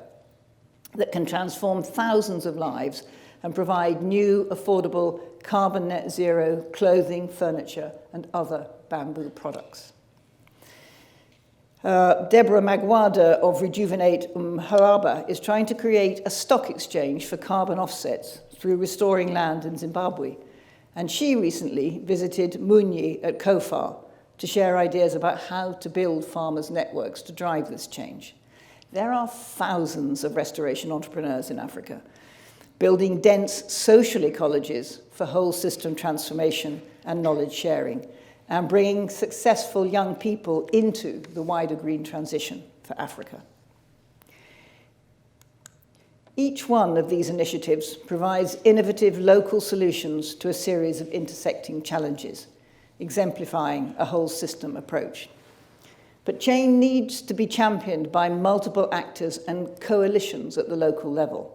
that can transform thousands of lives and provide new, affordable, carbon net zero clothing, furniture, and other bamboo products. Deborah Magwada of Rejuvenate Haraba is trying to create a stock exchange for carbon offsets through restoring land in Zimbabwe. And she recently visited Munyi at Kofar to share ideas about how to build farmers' networks to drive this change. There are thousands of restoration entrepreneurs in Africa, building dense social ecologies for whole system transformation and knowledge sharing, and bringing successful young people into the wider green transition for Africa. Each one of these initiatives provides innovative local solutions to a series of intersecting challenges, exemplifying a whole system approach. But change needs to be championed by multiple actors and coalitions at the local level.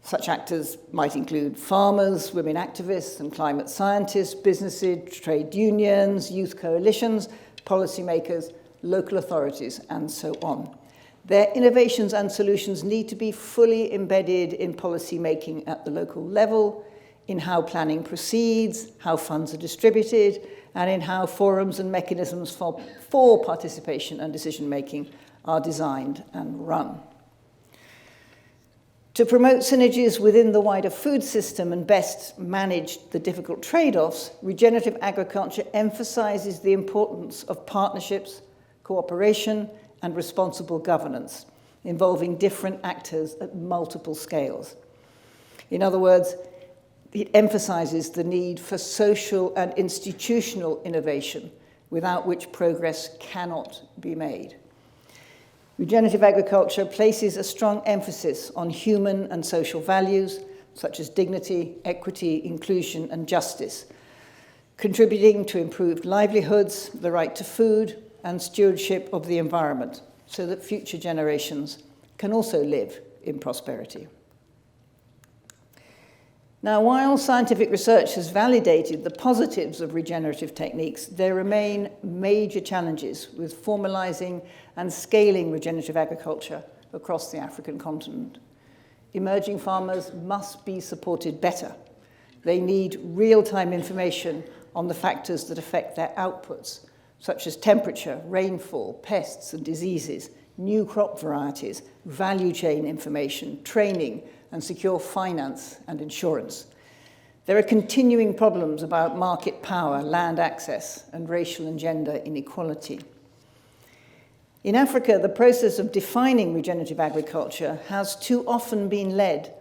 Such actors might include farmers, women activists and climate scientists, businesses, trade unions, youth coalitions, policymakers, local authorities, and so on. Their innovations and solutions need to be fully embedded in policy making at the local level, in how planning proceeds, how funds are distributed, and in how forums and mechanisms for participation and decision making are designed and run. To promote synergies within the wider food system and best manage the difficult trade-offs, regenerative agriculture emphasizes the importance of partnerships, cooperation, and responsible governance, involving different actors at multiple scales. In other words, it emphasizes the need for social and institutional innovation, without which progress cannot be made. Regenerative agriculture places a strong emphasis on human and social values, such as dignity, equity, inclusion, and justice, contributing to improved livelihoods, the right to food, and stewardship of the environment, so that future generations can also live in prosperity. Now, while scientific research has validated the positives of regenerative techniques, there remain major challenges with formalizing and scaling regenerative agriculture across the African continent. Emerging farmers must be supported better. They need real-time information on the factors that affect their outputs, such as temperature, rainfall, pests and diseases, new crop varieties, value chain information, training, and secure finance and insurance. There are continuing problems about market power, land access, and racial and gender inequality. In Africa, the process of defining regenerative agriculture has too often been led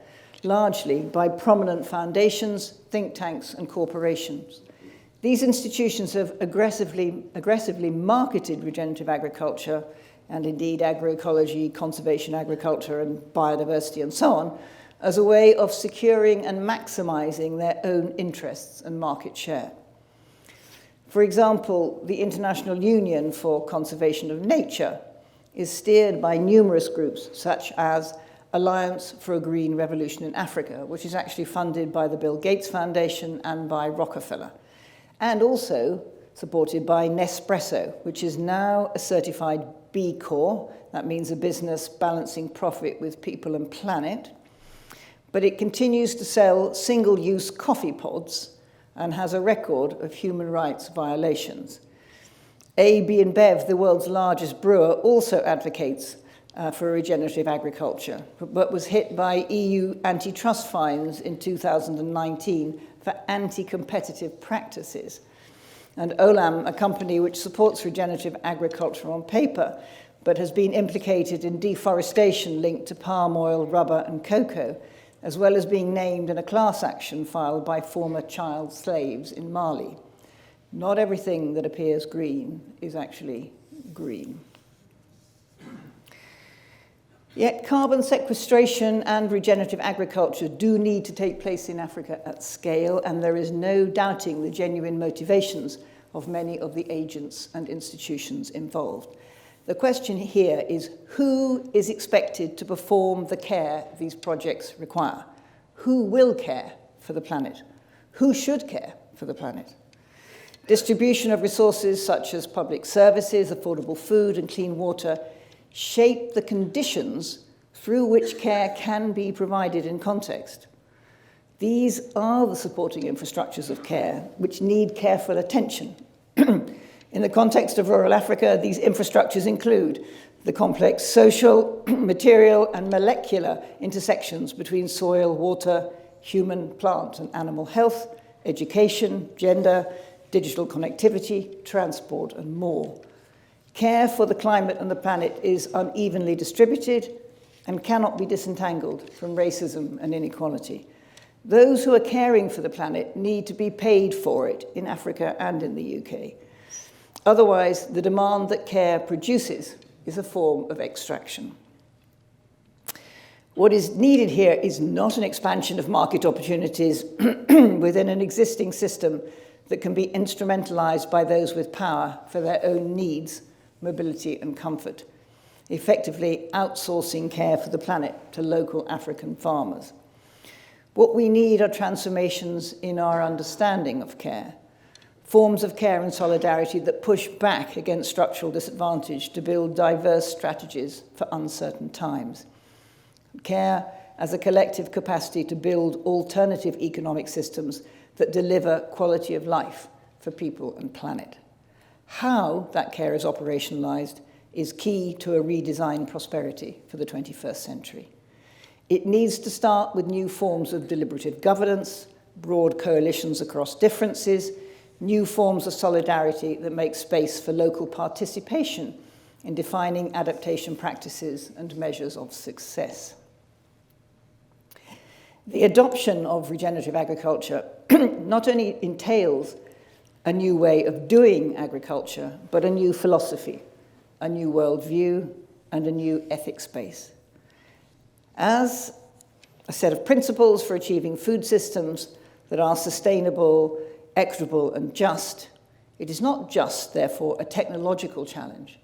largely by prominent foundations, think tanks, and corporations. These institutions have aggressively marketed regenerative agriculture, and indeed agroecology, conservation agriculture, and biodiversity, and so on, as a way of securing and maximizing their own interests and market share. For example, the International Union for Conservation of Nature is steered by numerous groups, such as Alliance for a Green Revolution in Africa, which is actually funded by the Bill Gates Foundation and by Rockefeller, and also supported by Nespresso, which is now a certified B Corp. That means a business balancing profit with people and planet. But it continues to sell single-use coffee pods and has a record of human rights violations. AB InBev, the world's largest brewer, also advocates for regenerative agriculture, but was hit by EU antitrust fines in 2019 for anti-competitive practices. And Olam, a company which supports regenerative agriculture on paper, but has been implicated in deforestation linked to palm oil, rubber, and cocoa, as well as being named in a class action filed by former child slaves in Mali. Not everything that appears green is actually green. Yet carbon sequestration and regenerative agriculture do need to take place in Africa at scale, and there is no doubting the genuine motivations of many of the agents and institutions involved. The question here is, who is expected to perform the care these projects require? Who will care for the planet? Who should care for the planet? Distribution of resources such as public services, affordable food, and clean water shape the conditions through which care can be provided in context. These are the supporting infrastructures of care which need careful attention. In the context of rural Africa, these infrastructures include the complex social, material, and molecular intersections between soil, water, human, plant, and animal health, education, gender, digital connectivity, transport, and more. Care for the climate and the planet is unevenly distributed and cannot be disentangled from racism and inequality. Those who are caring for the planet need to be paid for it in Africa and in the UK. Otherwise, the demand that care produces is a form of extraction. What is needed here is not an expansion of market opportunities within an existing system that can be instrumentalized by those with power for their own needs, mobility, and comfort, effectively outsourcing care for the planet to local African farmers. What we need are transformations in our understanding of care, forms of care and solidarity that push back against structural disadvantage to build diverse strategies for uncertain times. Care as a collective capacity to build alternative economic systems that deliver quality of life for people and planet. How that care is operationalized is key to a redesigned prosperity for the 21st century. It needs to start with new forms of deliberative governance, broad coalitions across differences, new forms of solidarity that make space for local participation in defining adaptation practices and measures of success. The adoption of regenerative agriculture not only entails a new way of doing agriculture, but a new philosophy, a new worldview, and a new ethics space. As a set of principles for achieving food systems that are sustainable, equitable, and just, it is not just, therefore, a technological challenge,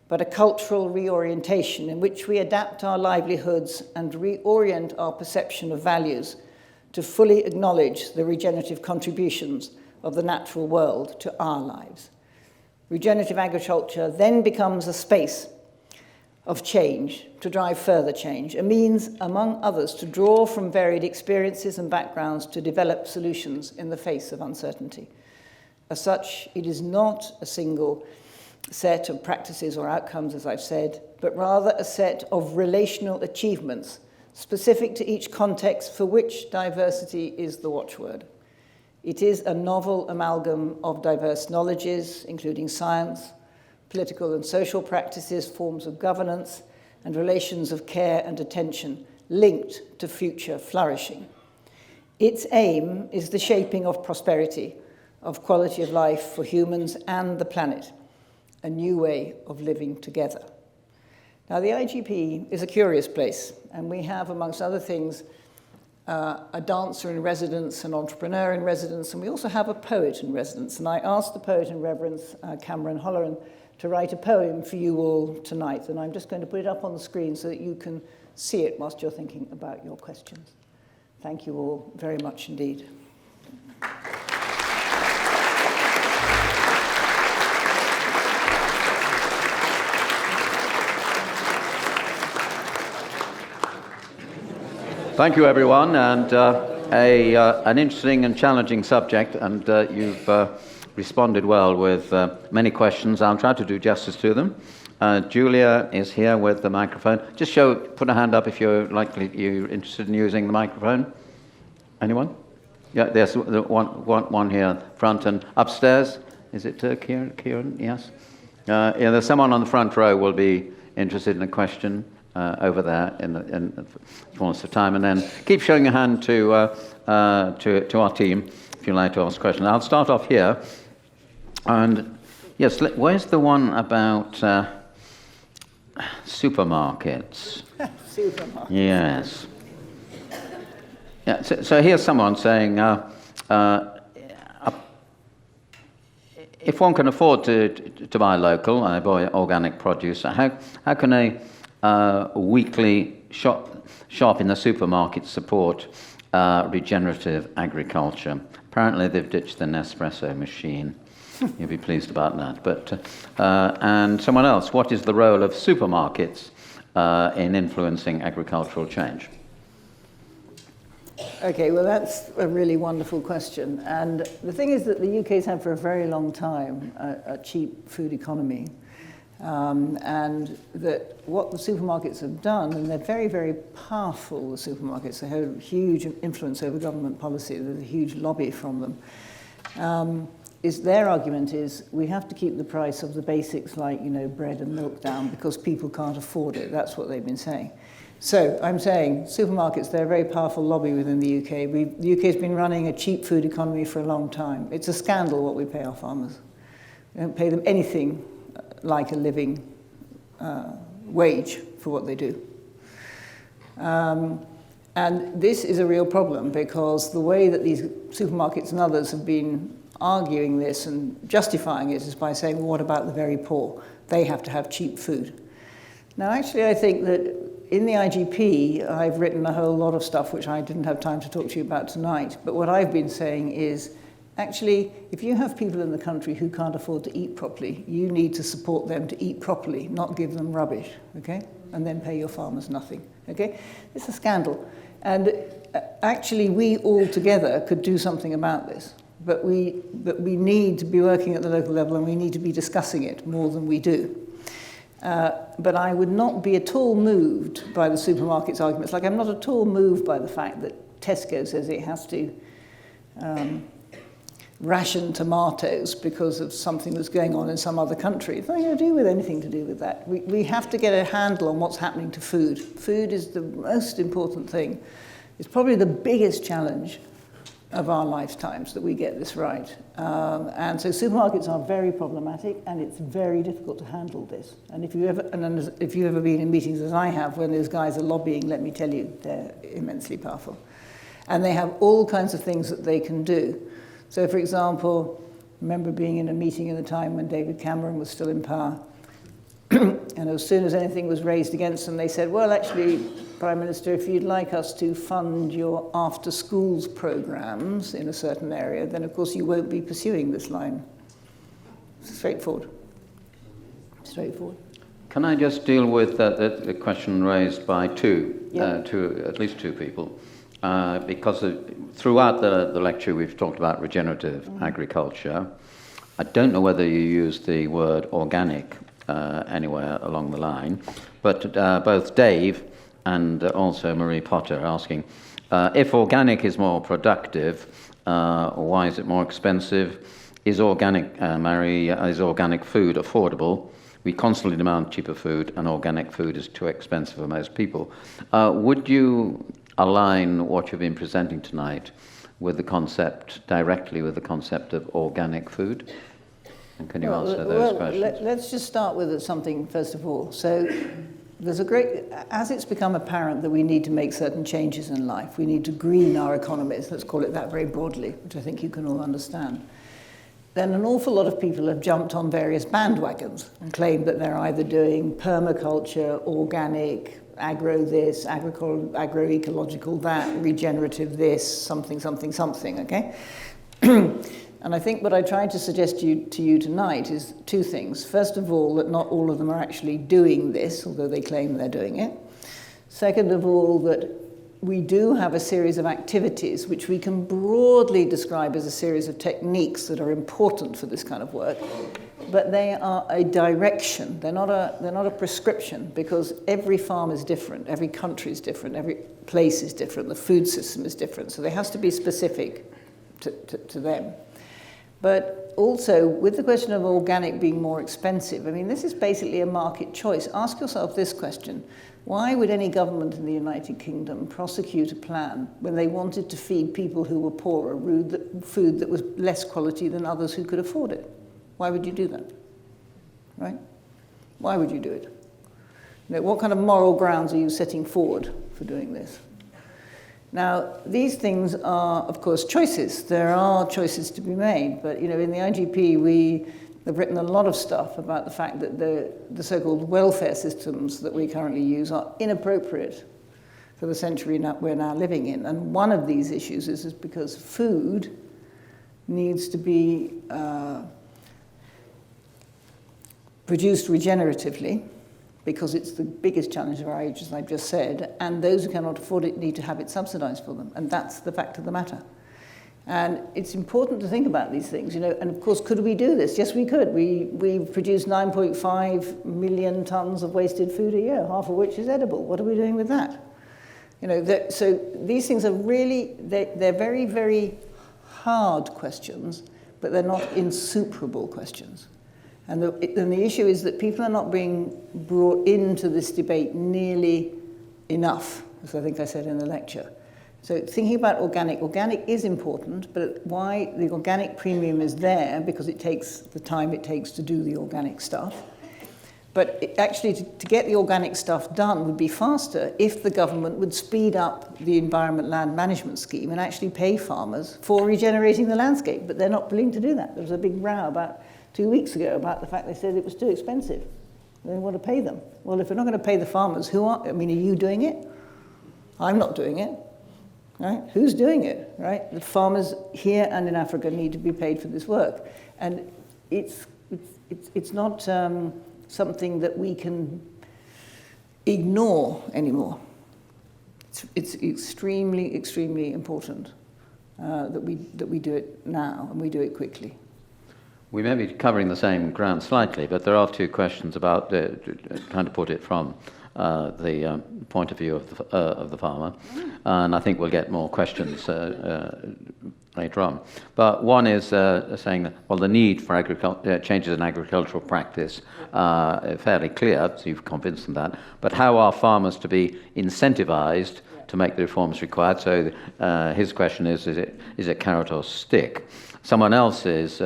but a cultural reorientation in which we adapt our livelihoods and reorient our perception of values to fully acknowledge the regenerative contributions of the natural world to our lives. Regenerative agriculture then becomes a space of change, to drive further change, a means, among others, to draw from varied experiences and backgrounds to develop solutions in the face of uncertainty. As such, it is not a single set of practices or outcomes, as I've said, but rather a set of relational achievements specific to each context for which diversity is the watchword. It is a novel amalgam of diverse knowledges, including science, political and social practices, forms of governance, and relations of care and attention linked to future flourishing. Its aim is the shaping of prosperity, of quality of life for humans and the planet, a new way of living together. Now, the IGP is a curious place, and we have, amongst other things, a dancer in residence, an entrepreneur in residence, and we also have a poet in residence. And I asked the poet in reverence, Cameron Holleran, to write a poem for you all tonight. And I'm just going to put it up on the screen so that you can see it whilst you're thinking about your questions. Thank you all very much indeed. Thank you, everyone, and an interesting and challenging subject, and you've responded well with many questions. I'll try to do justice to them. Julia is here with the microphone. Just put a hand up if you're interested in using the microphone. Anyone? Yeah, there's one here front and upstairs. Is it Kieran? Yes. Yeah, there's someone on the front row will be interested in a question. Over there in the fullness of time, and then keep showing your hand to our team if you'd like to ask questions. I'll start off here, and yes, where's the one about supermarkets? Supermarkets. Yes. Yeah. So here's someone saying, if one can afford to buy local, buy organic produce, how can a weekly shop in the supermarket support regenerative agriculture? Apparently they've ditched the Nespresso machine. You'll be pleased about that. But and someone else, what is the role of supermarkets in influencing agricultural change? Okay, well, that's a really wonderful question. And the thing is that the UK's had for a very long time a cheap food economy. And that what the supermarkets have done, and they're very, very powerful, the supermarkets, they have huge influence over government policy, there's a huge lobby from them, is their argument is we have to keep the price of the basics like, bread and milk down because people can't afford it. That's what they've been saying. So I'm saying supermarkets, they're a very powerful lobby within the UK. The UK's been running a cheap food economy for a long time. It's a scandal what we pay our farmers. We don't pay them anything like a living wage for what they do. And this is a real problem because the way that these supermarkets and others have been arguing this and justifying it is by saying, well, what about the very poor? They have to have cheap food. Now, actually, I think that in the IGP, I've written a whole lot of stuff which I didn't have time to talk to you about tonight. But what I've been saying is, actually, if you have people in the country who can't afford to eat properly, you need to support them to eat properly, not give them rubbish, okay? And then pay your farmers nothing, okay? It's a scandal. And actually, we all together could do something about this. But we need to be working at the local level and we need to be discussing it more than we do. But I would not be at all moved by the supermarket's arguments. Like, I'm not at all moved by the fact that Tesco says it has to ration tomatoes because of something that's going on in some other country. It's nothing to do with anything to do with that. We have to get a handle on what's happening to food. Food is the most important thing. It's probably the biggest challenge of our lifetimes that we get this right. And so supermarkets are very problematic and it's very difficult to handle this. And if you've ever been in meetings as I have when those guys are lobbying, let me tell you, they're immensely powerful. And they have all kinds of things that they can do. So for example, I remember being in a meeting at the time when David Cameron was still in power. And as soon as anything was raised against them, they said, well, actually, Prime Minister, if you'd like us to fund your after-schools programs in a certain area, then, of course, you won't be pursuing this line. Straightforward. Straightforward. Can I just deal with the question raised by at least two people? Because throughout the lecture, we've talked about regenerative agriculture. I don't know whether you used the word organic anywhere along the line, but both Dave and also Marie Potter are asking, if organic is more productive, why is it more expensive? Is organic food affordable? We constantly demand cheaper food, and organic food is too expensive for most people. Would you align what you've been presenting tonight with the concept, directly with the concept of organic food? And can you answer those questions? Let's just start with something first of all. So there's as it's become apparent that we need to make certain changes in life, we need to green our economies, let's call it that very broadly, which I think you can all understand, then an awful lot of people have jumped on various bandwagons and claimed that they're either doing permaculture, organic, agro this, agroecological that, regenerative this, something, okay? And I think what I tried to suggest to you tonight is two things. First of all, that not all of them are actually doing this, although they claim they're doing it. Second of all, that we do have a series of activities which we can broadly describe as a series of techniques that are important for this kind of work, but they are a direction. They're not a prescription, because every farm is different, every country is different, every place is different, the food system is different, so they have to be specific to them. But also, with the question of organic being more expensive, I mean, this is basically a market choice. Ask yourself this question. Why would any government in the United Kingdom prosecute a plan when they wanted to feed people who were poorer food that was less quality than others who could afford it? Why would you do that? Right? Why would you do it? What kind of moral grounds are you setting forward for doing this? Now, these things are, of course, choices. There are choices to be made, but in the IGP, we have written a lot of stuff about the fact that the so-called welfare systems that we currently use are inappropriate for the century we're now living in. And one of these issues is because food needs to be produced regeneratively, because it's the biggest challenge of our age, as I've just said, and those who cannot afford it need to have it subsidised for them, and that's the fact of the matter. And it's important to think about these things, and of course, could we do this? Yes, we could. We produce 9.5 million tonnes of wasted food a year, half of which is edible. What are we doing with that? So these things are really, they're very, very hard questions, but they're not insuperable questions. And the issue is that people are not being brought into this debate nearly enough, as I think I said in the lecture. So thinking about organic is important, but why the organic premium is there, because it takes the time it takes to do the organic stuff. But to get the organic stuff done would be faster if the government would speed up the Environment Land Management Scheme and actually pay farmers for regenerating the landscape. But they're not willing to do that. There was a big row about 2 weeks ago about the fact they said it was too expensive. They didn't want to pay them. Well, if we're not going to pay the farmers, are you doing it? I'm not doing it. Right? Who's doing it? Right? The farmers here and in Africa need to be paid for this work. And it's not something that we can ignore anymore. It's extremely, extremely important that we do it now, and we do it quickly. We may be covering the same ground slightly, but there are two questions about, trying to put it from the point of view of the farmer, and I think we'll get more questions later on. But one is saying that, well, the need for changes in agricultural practice are fairly clear, so you've convinced them that, but how are farmers to be incentivized to make the reforms required? So his question is it carrot or stick? Someone else is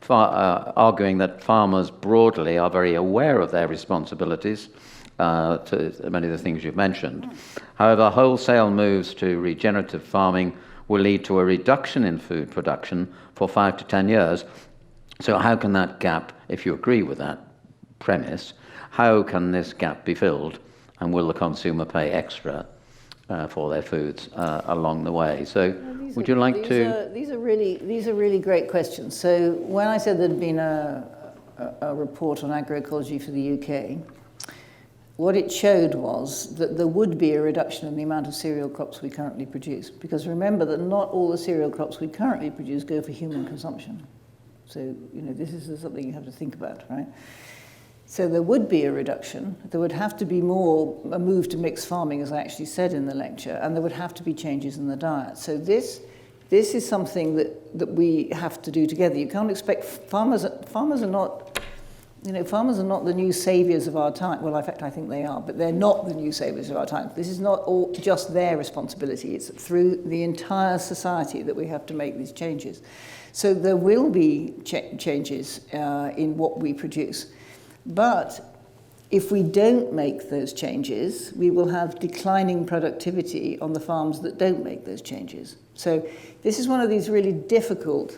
arguing that farmers broadly are very aware of their responsibilities to many of the things you've mentioned. However, wholesale moves to regenerative farming will lead to a reduction in food production for 5 to 10 years. So how can that gap, if you agree with that premise, how can this gap be filled, and will the consumer pay extra for their foods along the way? So would you like to... These are really great questions. So when I said there'd been a report on agroecology for the UK, what it showed was that there would be a reduction in the amount of cereal crops we currently produce. Because remember that not all the cereal crops we currently produce go for human consumption. So, this is something you have to think about, right? So there would be a reduction. There would have to be a move to mixed farming, as I actually said in the lecture, and there would have to be changes in the diet. So this is something that we have to do together. You can't expect farmers are not... farmers are not the new saviors of our time. Well, in fact, I think they are, but they're not the new saviors of our time. This is not all just their responsibility. It's through the entire society that we have to make these changes. So there will be changes in what we produce. But if we don't make those changes, we will have declining productivity on the farms that don't make those changes. So this is one of these really difficult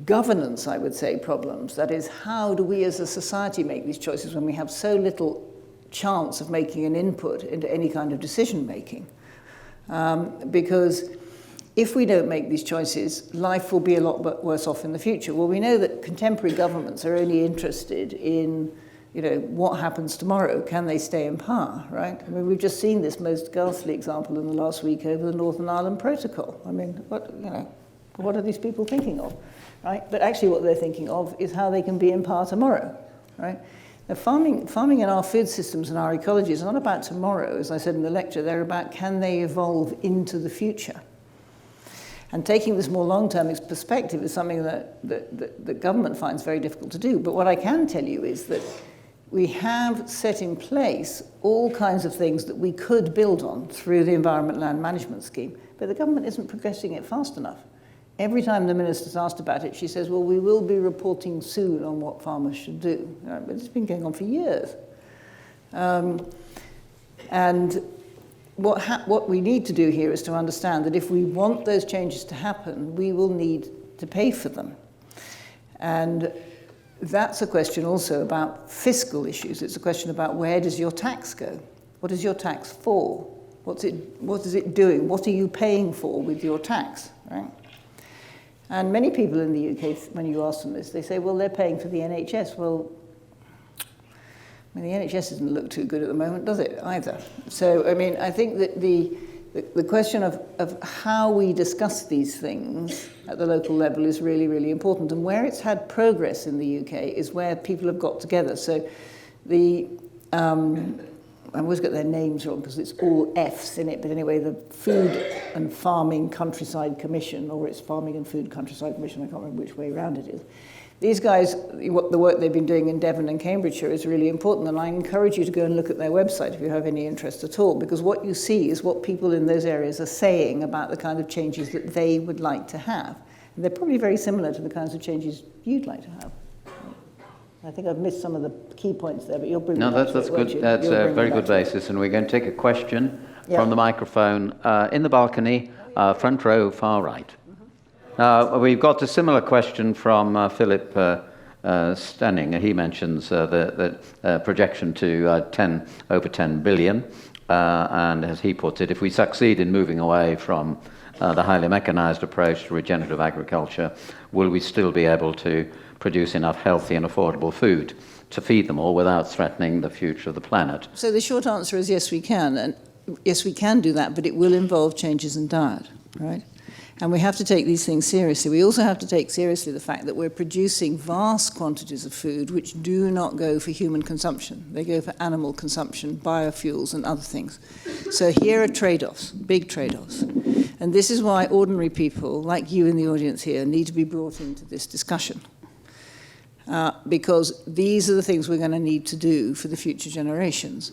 governance, I would say, problems. That is, how do we as a society make these choices when we have so little chance of making an input into any kind of decision making? Because if we don't make these choices, life will be a lot worse off in the future. Well, we know that contemporary governments are only interested in, what happens tomorrow. Can they stay in power, right? I mean, we've just seen this most ghastly example in the last week over the Northern Ireland Protocol. I mean, what are these people thinking of, right? But actually what they're thinking of is how they can be in power tomorrow, right? Now, farming in our food systems and our ecology is not about tomorrow, as I said in the lecture. They're about, can they evolve into the future? And taking this more long-term perspective is something that the government finds very difficult to do. But what I can tell you is that we have set in place all kinds of things that we could build on through the Environment Land Management Scheme, but the government isn't progressing it fast enough. Every time the minister's asked about it, she says, well, we will be reporting soon on what farmers should do. But it's been going on for years. And what we need to do here is to understand that if we want those changes to happen, we will need to pay for them. And that's a question also about fiscal issues. It's a question about, where does your tax go? What is your tax for? What is it doing? What are you paying for with your tax, right? And many people in the UK, when you ask them this, they say, well, they're paying for the NHS. Well, I mean, the NHS doesn't look too good at the moment, does it, either? So, I mean, I think that the question of how we discuss these things at the local level is really, really important. And where it's had progress in the UK is where people have got together. So I always get their names wrong because it's all F's in it, but anyway, the Food and Farming Countryside Commission, or it's Farming and Food Countryside Commission, I can't remember which way around it is. These guys, the work they've been doing in Devon and Cambridgeshire is really important, and I encourage you to go and look at their website if you have any interest at all, because what you see is what people in those areas are saying about the kind of changes that they would like to have. And they're probably very similar to the kinds of changes you'd like to have. I think I've missed some of the key points there, but you'll bring No, that's good. That's a very good basis, and we're going to take a question from the microphone in the balcony, front row, far right. We've got a similar question from Philip Stenning. He mentions the projection to over 10 billion, and as he puts it, if we succeed in moving away from the highly mechanized approach to regenerative agriculture, will we still be able to produce enough healthy and affordable food to feed them all without threatening the future of the planet? So the short answer is yes, we can. And yes, we can do that, but it will involve changes in diet, right? And we have to take these things seriously. We also have to take seriously the fact that we're producing vast quantities of food which do not go for human consumption. They go for animal consumption, biofuels, and other things. So here are trade-offs, big trade-offs. And this is why ordinary people, like you in the audience here, need to be brought into this discussion. Because these are the things we're going to need to do for the future generations.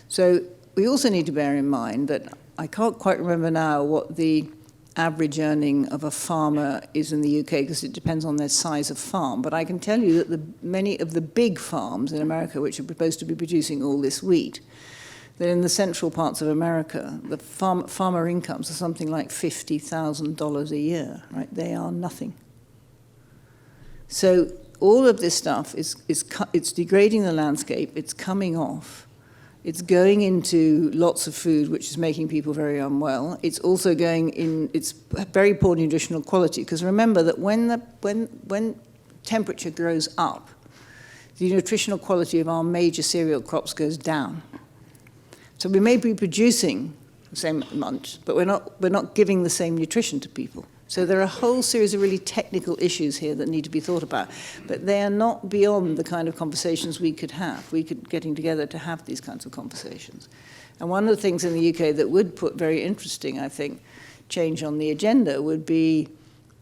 So we also need to bear in mind that I can't quite remember now what the average earning of a farmer is in the UK, because it depends on their size of farm. But I can tell you that many of the big farms in America, which are supposed to be producing all this wheat, that in the central parts of America, the farmer incomes are something like $50,000 a year, right? They are nothing. So all of this stuff it's degrading the landscape, it's coming off, it's going into lots of food, which is making people very unwell. It's also going in, it's very poor nutritional quality, because remember that when temperature goes up, the nutritional quality of our major cereal crops goes down. So we may be producing the same amount, but we're not giving the same nutrition to people. So there are a whole series of really technical issues here that need to be thought about, but they are not beyond the kind of conversations we could have. We could getting together to have these kinds of conversations. And one of the things in the UK that would put very interesting, I think, change on the agenda would be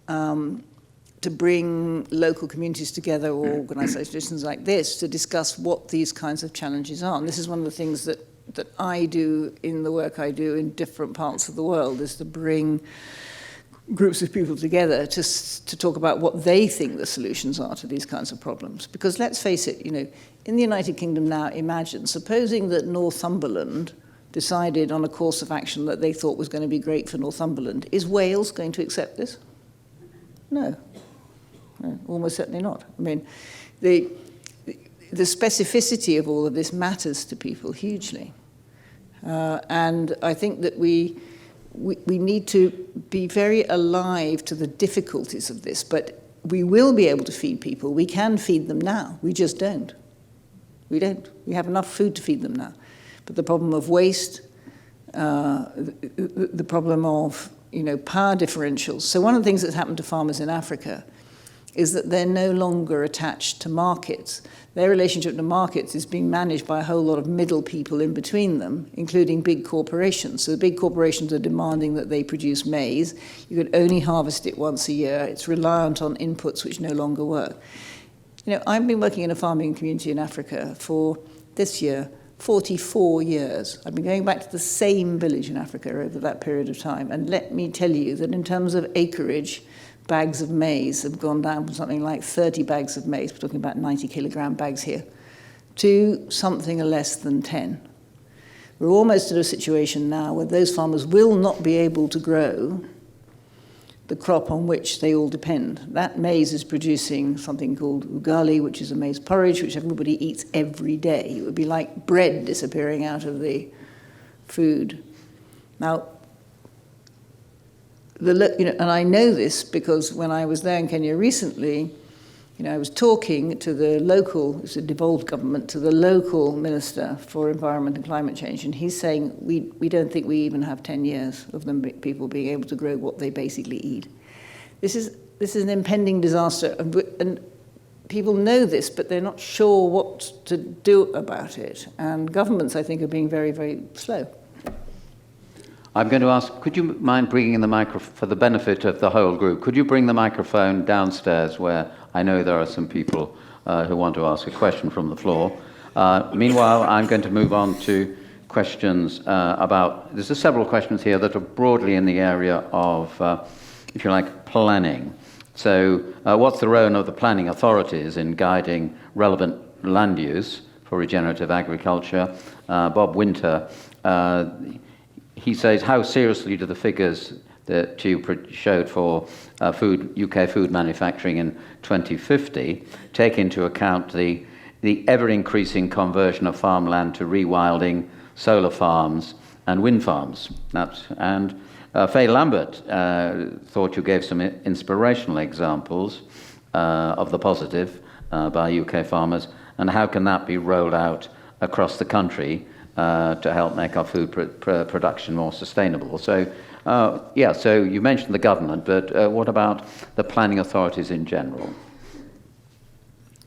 to bring local communities together or organizations like this to discuss what these kinds of challenges are. And this is one of the things that I do in the work I do in different parts of the world, is to bring groups of people together to talk about what they think the solutions are to these kinds of problems. Because let's face it, you know, in the United Kingdom now, imagine, supposing that Northumberland decided on a course of action that they thought was going to be great for Northumberland. Is Wales going to accept this? No, almost certainly not. I mean, the specificity of all of this matters to people hugely. And I think that we need to be very alive to the difficulties of this, but we will be able to feed people. We can feed them now. We just don't. We don't. We have enough food to feed them now. But the problem of waste, the problem of, you know, power differentials. So one of the things that's happened to farmers in Africa is that they're no longer attached to markets. Their relationship to markets is being managed by a whole lot of middle people in between them, including big corporations. So the big corporations are demanding that they produce maize. You can only harvest it once a year. It's reliant on inputs which no longer work. You know, I've been working in a farming community in Africa for, this year, 44 years. I've been going back to the same village in Africa over that period of time. And let me tell you that in terms of acreage, bags of maize have gone down from something like 30 bags of maize, we're talking about 90 kilogram bags here, to something less than 10. We're almost at a situation now where those farmers will not be able to grow the crop on which they all depend. That maize is producing something called ugali, which is a maize porridge, which everybody eats every day. It would be like bread disappearing out of the food. Now, and I know this because when I was there in Kenya recently, I was talking to the local, it's a devolved government, to the local Minister for Environment and Climate Change, and he's saying we don't think we even have 10 years of people being able to grow what they basically eat. This is an impending disaster, and people know this, but they're not sure what to do about it. And governments, I think, are being very, very slow. I'm going to ask, could you mind bringing in the microphone for the benefit of the whole group? Could you bring the microphone downstairs where I know there are some people who want to ask a question from the floor? Meanwhile, I'm going to move on to questions about, there's several questions here that are broadly in the area of, if you like, planning. So what's the role of the planning authorities in guiding relevant land use for regenerative agriculture? Bob Winter, he says, how seriously do the figures that you showed for UK food manufacturing in 2050 take into account the ever-increasing conversion of farmland to rewilding, solar farms and wind farms? Faye Lambert thought you gave some inspirational examples of the positive by UK farmers, and how can that be rolled out across the country to help make our food production more sustainable? So, so you mentioned the government, but what about the planning authorities in general?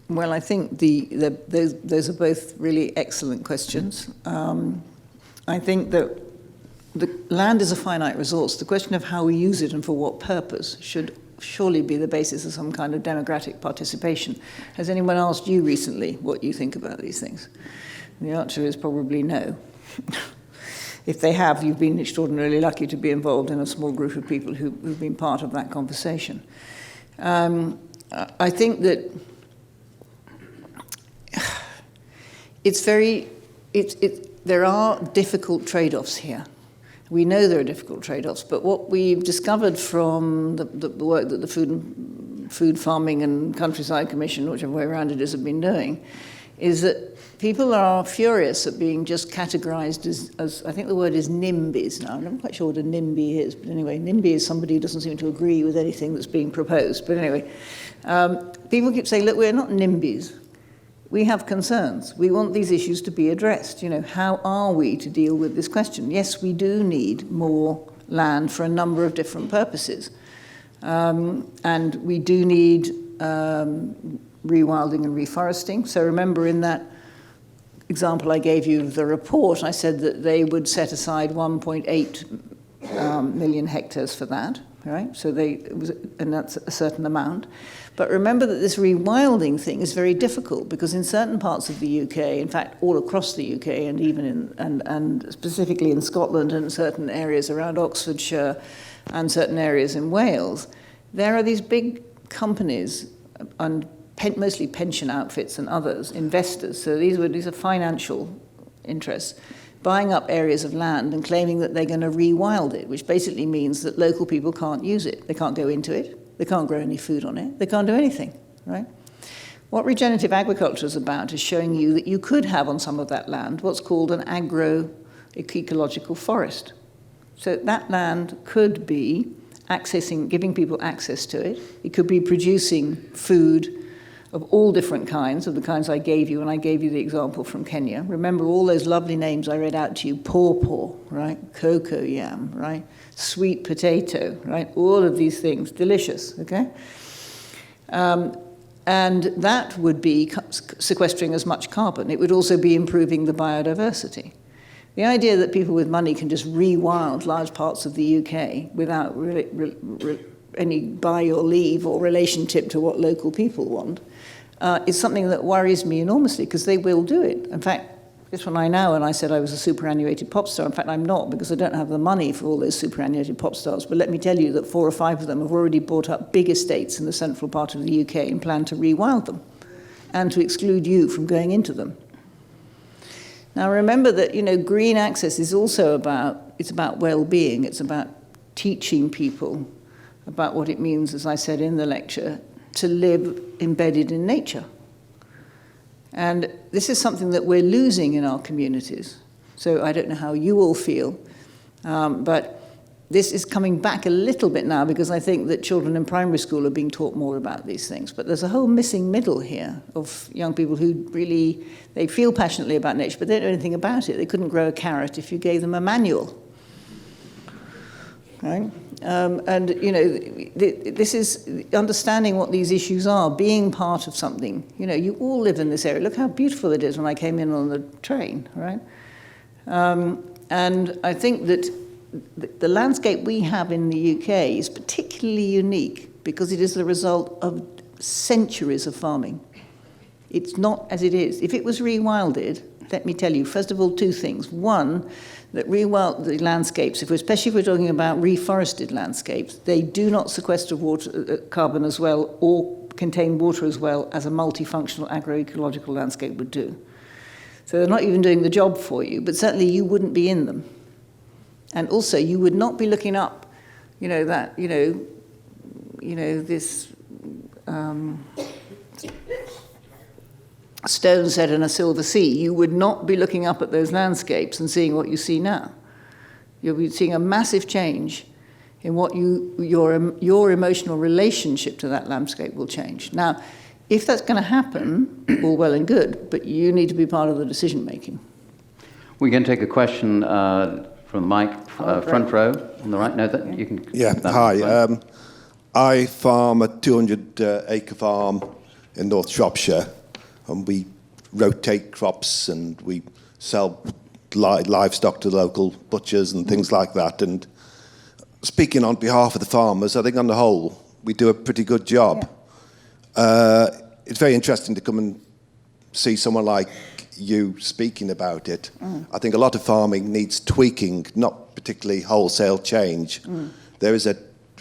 Well, I think those are both really excellent questions. I think that the land is a finite resource. The question of how we use it and for what purpose should surely be the basis of some kind of democratic participation. Has anyone asked you recently what you think about these things? And the answer is probably no. If they have, you've been extraordinarily lucky to be involved in a small group of people who've been part of that conversation. I think that there are difficult trade-offs here. We know there are difficult trade-offs, but what we've discovered from the work that the Food Farming and Countryside Commission, whichever way around it is, have been doing, is that people are furious at being just categorized as I think the word is NIMBYs now. I'm not quite sure what a NIMBY is, but anyway, NIMBY is somebody who doesn't seem to agree with anything that's being proposed. But anyway, people keep saying, look, we're not NIMBYs. We have concerns. We want these issues to be addressed. How are we to deal with this question? Yes, we do need more land for a number of different purposes. And we do need rewilding and reforesting. So remember in that example I gave you of the report, I said that they would set aside 1.8 million hectares for that, right? So and that's a certain amount. But remember that this rewilding thing is very difficult because in certain parts of the UK, in fact, all across the UK, and even and specifically in Scotland and certain areas around Oxfordshire and certain areas in Wales, there are these big companies and mostly pension outfits and others, investors. So these are financial interests buying up areas of land and claiming that they're going to rewild it, which basically means that local people can't use it. They can't go into it. They can't grow any food on it. They can't do anything, right? What regenerative agriculture is about is showing you that you could have on some of that land what's called an agro-ecological forest. So that land could be giving people access to it. It could be producing food of all different kinds, of the kinds I gave you, and I gave you the example from Kenya. Remember all those lovely names I read out to you, pawpaw, right? Cocoa yam, right? Sweet potato, right? All of these things, delicious, okay? And that would be sequestering as much carbon. It would also be improving the biodiversity. The idea that people with money can just rewild large parts of the UK without any buy or leave or relationship to what local people want is something that worries me enormously because they will do it. In fact, this one I know, and I said I was a superannuated pop star. In fact, I'm not because I don't have the money for all those superannuated pop stars. But let me tell you that 4 or 5 of them have already bought up big estates in the central part of the UK and plan to rewild them and to exclude you from going into them. Now, remember that, green access is also about well-being. It's about teaching people about what it means, as I said in the lecture, to live embedded in nature. And this is something that we're losing in our communities. So I don't know how you all feel, but this is coming back a little bit now because I think that children in primary school are being taught more about these things. But there's a whole missing middle here of young people who really, they feel passionately about nature, but they don't know anything about it. They couldn't grow a carrot if you gave them a manual. Right? And, you know, this is understanding what these issues are, being part of something. You know, you all live in this area. Look how beautiful it is when I came in on the train, right? And I think that the landscape we have in the UK is particularly unique because it is the result of centuries of farming. It's not as it is. If it was rewilded, let me tell you, first of all, two things. One, that the landscapes, especially if we're talking about reforested landscapes, they do not sequester water, carbon as well or contain water as well as a multifunctional agroecological landscape would do. So they're not even doing the job for you, but certainly you wouldn't be in them. And also, you would not be looking up, you know, that, this stone set in a silver sea. You would not be looking up at those landscapes and seeing what you see now. You'll be seeing a massive change in what your emotional relationship to that landscape will change. Now, if that's going to happen, all well and good, but you need to be part of the decision making. We can take a question from the mic, front row on the right. No, that you can. Yeah, hi. I farm a 200-acre farm in North Shropshire, and we rotate crops and we sell livestock to local butchers and things like that. And speaking on behalf of the farmers, I think on the whole, we do a pretty good job. Yeah. It's very interesting to come and see someone like you speaking about it. I think a lot of farming needs tweaking, not particularly wholesale change. There is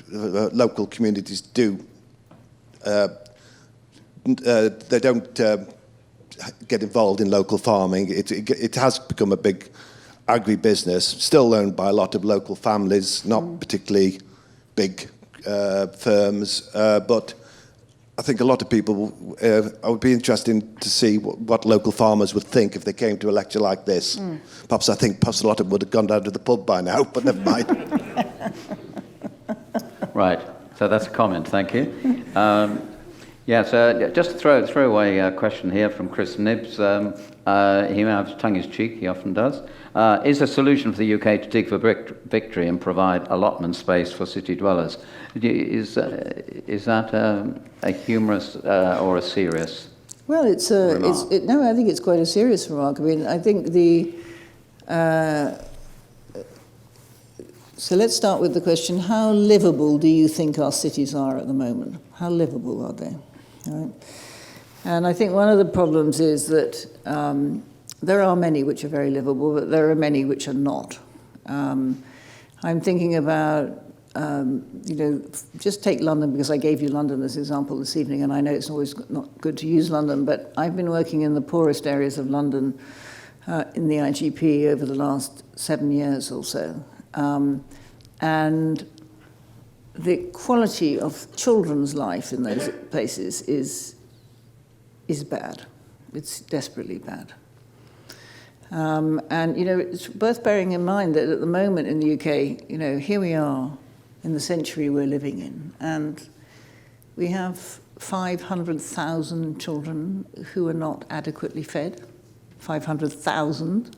local communities do, they don't get involved in local farming. It has become a big agribusiness, still owned by a lot of local families, not particularly big firms, but I think a lot of people, I would be interested to see what local farmers would think if they came to a lecture like this. Perhaps a lot of them would have gone down to the pub by now, but never mind. Right, so that's a comment, thank you. Just a throwaway question here from Chris Nibbs. He may have tongue in his cheek, he often does. Is a solution for the UK to dig for victory and provide allotment space for city dwellers? Is that a humorous or a serious? Well, I think it's quite a serious remark. I mean, I think so let's start with the question, how livable do you think our cities are at the moment? How livable are they? Right. And I think one of the problems is that there are many which are very livable, but there are many which are not. I'm thinking about, just take London, because I gave you London as an example this evening, and I know it's always not good to use London, but I've been working in the poorest areas of London in the IGP over the last 7 years or so. And the quality of children's life in those places is bad. It's desperately bad. And, it's worth bearing in mind that at the moment in the UK, here we are in the century we're living in, and we have 500,000 children who are not adequately fed. 500,000.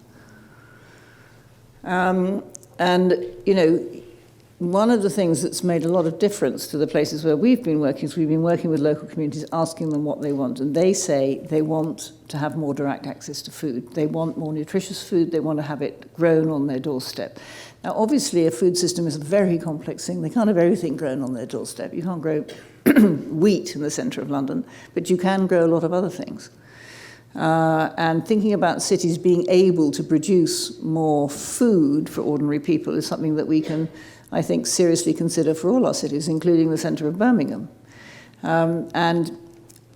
One of the things that's made a lot of difference to the places where we've been working is we've been working with local communities, asking them what they want. And they say they want to have more direct access to food. They want more nutritious food. They want to have it grown on their doorstep. Now, obviously, a food system is a very complex thing. They can't have everything grown on their doorstep. You can't grow wheat in the centre of London, but you can grow a lot of other things. And thinking about cities being able to produce more food for ordinary people is something that we can, I think, seriously consider for all our cities, including the centre of Birmingham. And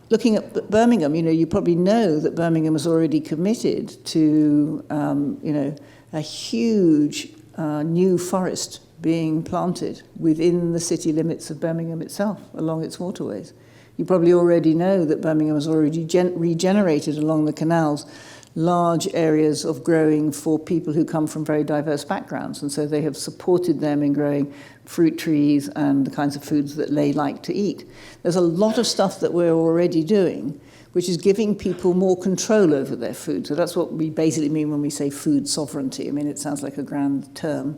looking at Birmingham, you probably know that Birmingham has already committed to, a huge new forest being planted within the city limits of Birmingham itself, along its waterways. You probably already know that Birmingham has already regenerated along the canals large areas of growing for people who come from very diverse backgrounds. And so they have supported them in growing fruit trees and the kinds of foods that they like to eat. There's a lot of stuff that we're already doing, which is giving people more control over their food. So that's what we basically mean when we say food sovereignty. I mean, it sounds like a grand term,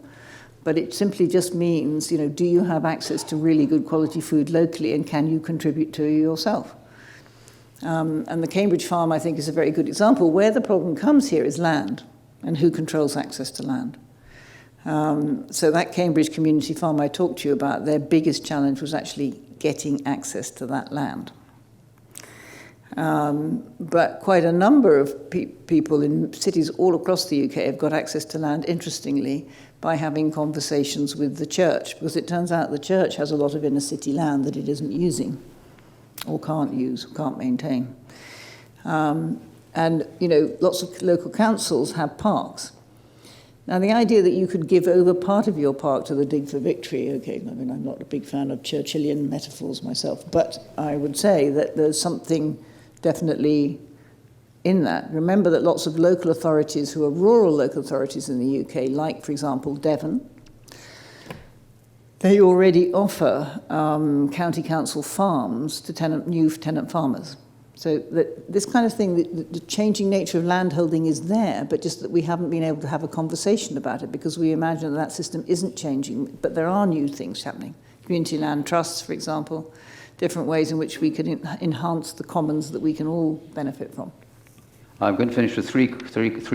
but it simply just means, do you have access to really good quality food locally, and can you contribute to it yourself? And the Cambridge farm, I think, is a very good example. Where the problem comes here is land, and who controls access to land. So that Cambridge community farm I talked to you about, their biggest challenge was actually getting access to that land. But quite a number of people in cities all across the UK have got access to land, interestingly, by having conversations with the church, because it turns out the church has a lot of inner city land that it isn't using, or can't use, can't maintain. And, lots of local councils have parks. Now, the idea that you could give over part of your park to the Dig for Victory, okay, I mean, I'm not a big fan of Churchillian metaphors myself, but I would say that there's something definitely in that. Remember that lots of local authorities who are rural local authorities in the UK, like, for example, Devon, they already offer county council farms to new tenant farmers. So that this kind of thing, the changing nature of landholding is there, but just that we haven't been able to have a conversation about it because we imagine that system isn't changing, but there are new things happening. Community land trusts, for example, different ways in which we can enhance the commons that we can all benefit from. I'm going to finish with three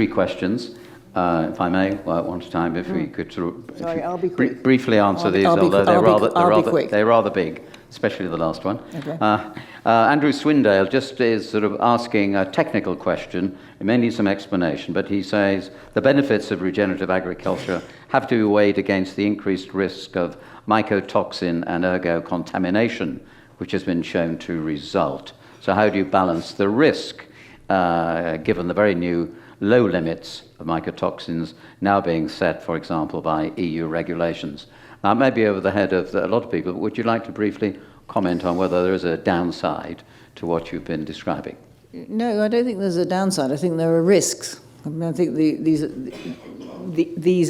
questions, if I may, one at a time, if we could sort of Sorry, I'll be quick. Briefly answer these, although they're rather big, especially the last one. Okay. Andrew Swindale just is sort of asking a technical question. It may need some explanation, but he says the benefits of regenerative agriculture have to be weighed against the increased risk of mycotoxin and ergo contamination, which has been shown to result. So how do you balance the risk, given the very new low limits of mycotoxins now being set, for example, by EU regulations? Now, it may be over the head of a lot of people, but would you like to briefly comment on whether there is a downside to what you've been describing? No, I don't think there's a downside. I think there are risks. I mean, I think these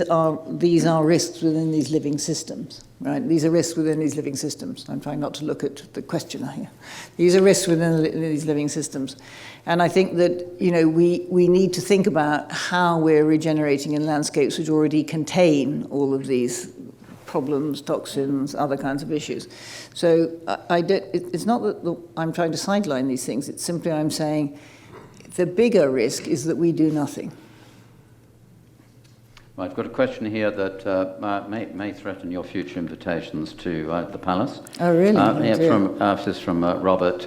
are risks within these living systems, right? These are risks within these living systems. I'm trying not to look at the questioner here. These are risks within these living systems. And I think that, we need to think about how we're regenerating in landscapes which already contain all of these problems, toxins, other kinds of issues. So it's not that I'm trying to sideline these things. It's simply I'm saying the bigger risk is that we do nothing. Well, I've got a question here that may threaten your future invitations to the palace. Oh, really? This is from Robert.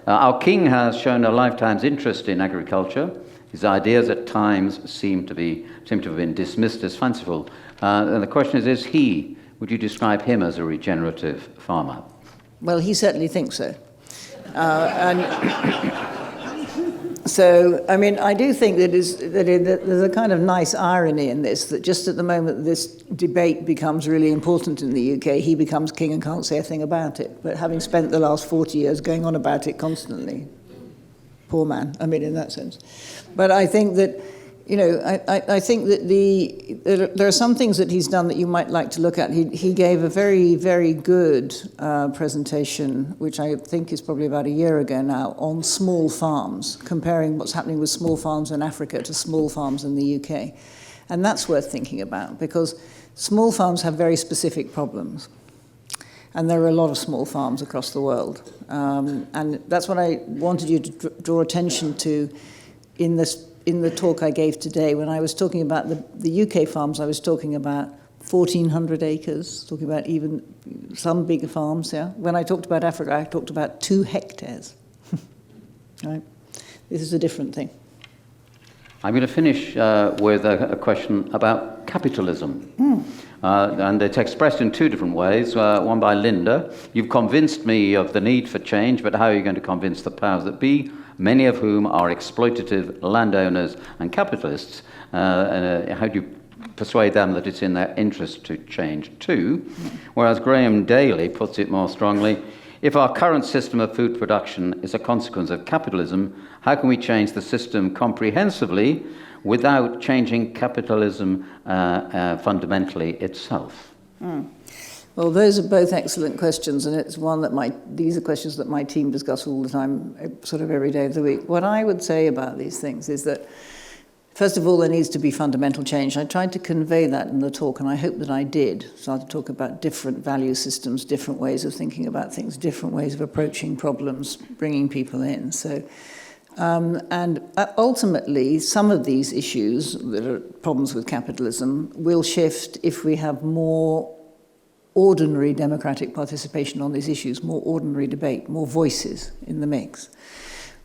Our king has shown a lifetime's interest in agriculture. His ideas at times seem to have been dismissed as fanciful. And the question is he? Would you describe him as a regenerative farmer? Well, he certainly thinks so. So, I mean, I do think that there's a kind of nice irony in this, that just at the moment this debate becomes really important in the UK, he becomes king and can't say a thing about it. But having spent the last 40 years going on about it constantly, poor man, I mean, in that sense. But I think that, I think that there are some things that he's done that you might like to look at. He gave a very, very good presentation, which I think is probably about a year ago now, on small farms, comparing what's happening with small farms in Africa to small farms in the UK. And that's worth thinking about, because small farms have very specific problems. And there are a lot of small farms across the world. And that's what I wanted you to draw attention to in the talk I gave today. When I was talking about the UK farms, I was talking about 1,400 acres, talking about even some bigger farms, yeah. When I talked about Africa, I talked about 2 hectares. Right? This is a different thing. I'm going to finish with a question about capitalism. And it's expressed in 2 different ways, one by Linda. You've convinced me of the need for change, but how are you going to convince the powers that be, many of whom are exploitative landowners and capitalists? How do you persuade them that it's in their interest to change too? Whereas Graham Daly puts it more strongly, If our current system of food production is a consequence of capitalism, how can we change the system comprehensively without changing capitalism fundamentally itself? Well, those are both excellent questions, and it's one that these are questions that my team discuss all the time, sort of every day of the week. What I would say about these things is that, first of all, there needs to be fundamental change. I tried to convey that in the talk, and I hope that I did. So I'll talk about different value systems, different ways of thinking about things, different ways of approaching problems, bringing people in. So, and ultimately, some of these issues that are problems with capitalism will shift if we have more ordinary democratic participation on these issues, more ordinary debate, more voices in the mix.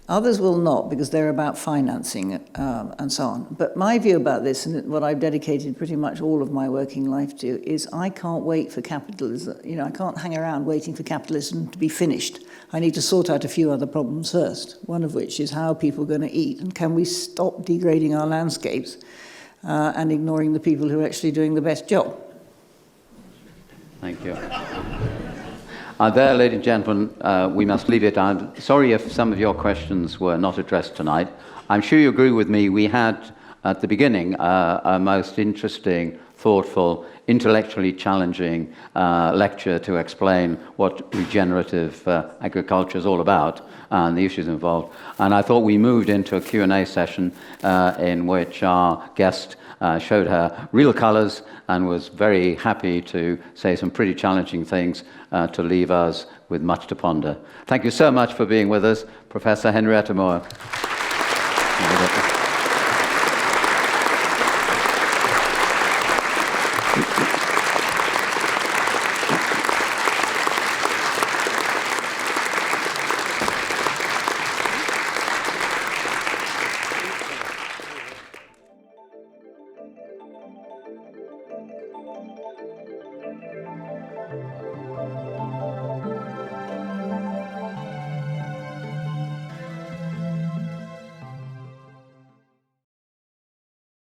Others will not, because they're about financing and so on. But my view about this, and what I've dedicated pretty much all of my working life to, is I can't wait for capitalism. I can't hang around waiting for capitalism to be finished. I need to sort out a few other problems first, one of which is how are people going to eat, and can we stop degrading our landscapes and ignoring the people who are actually doing the best job? Thank you. There, ladies and gentlemen, we must leave it. I'm sorry if some of your questions were not addressed tonight. I'm sure you agree with me. We had, at the beginning, a most interesting, thoughtful, intellectually challenging lecture to explain what regenerative agriculture is all about and the issues involved. And I thought we moved into a Q&A session in which our guest showed her real colours and was very happy to say some pretty challenging things to leave us with much to ponder. Thank you so much for being with us, Professor Henrietta Moore.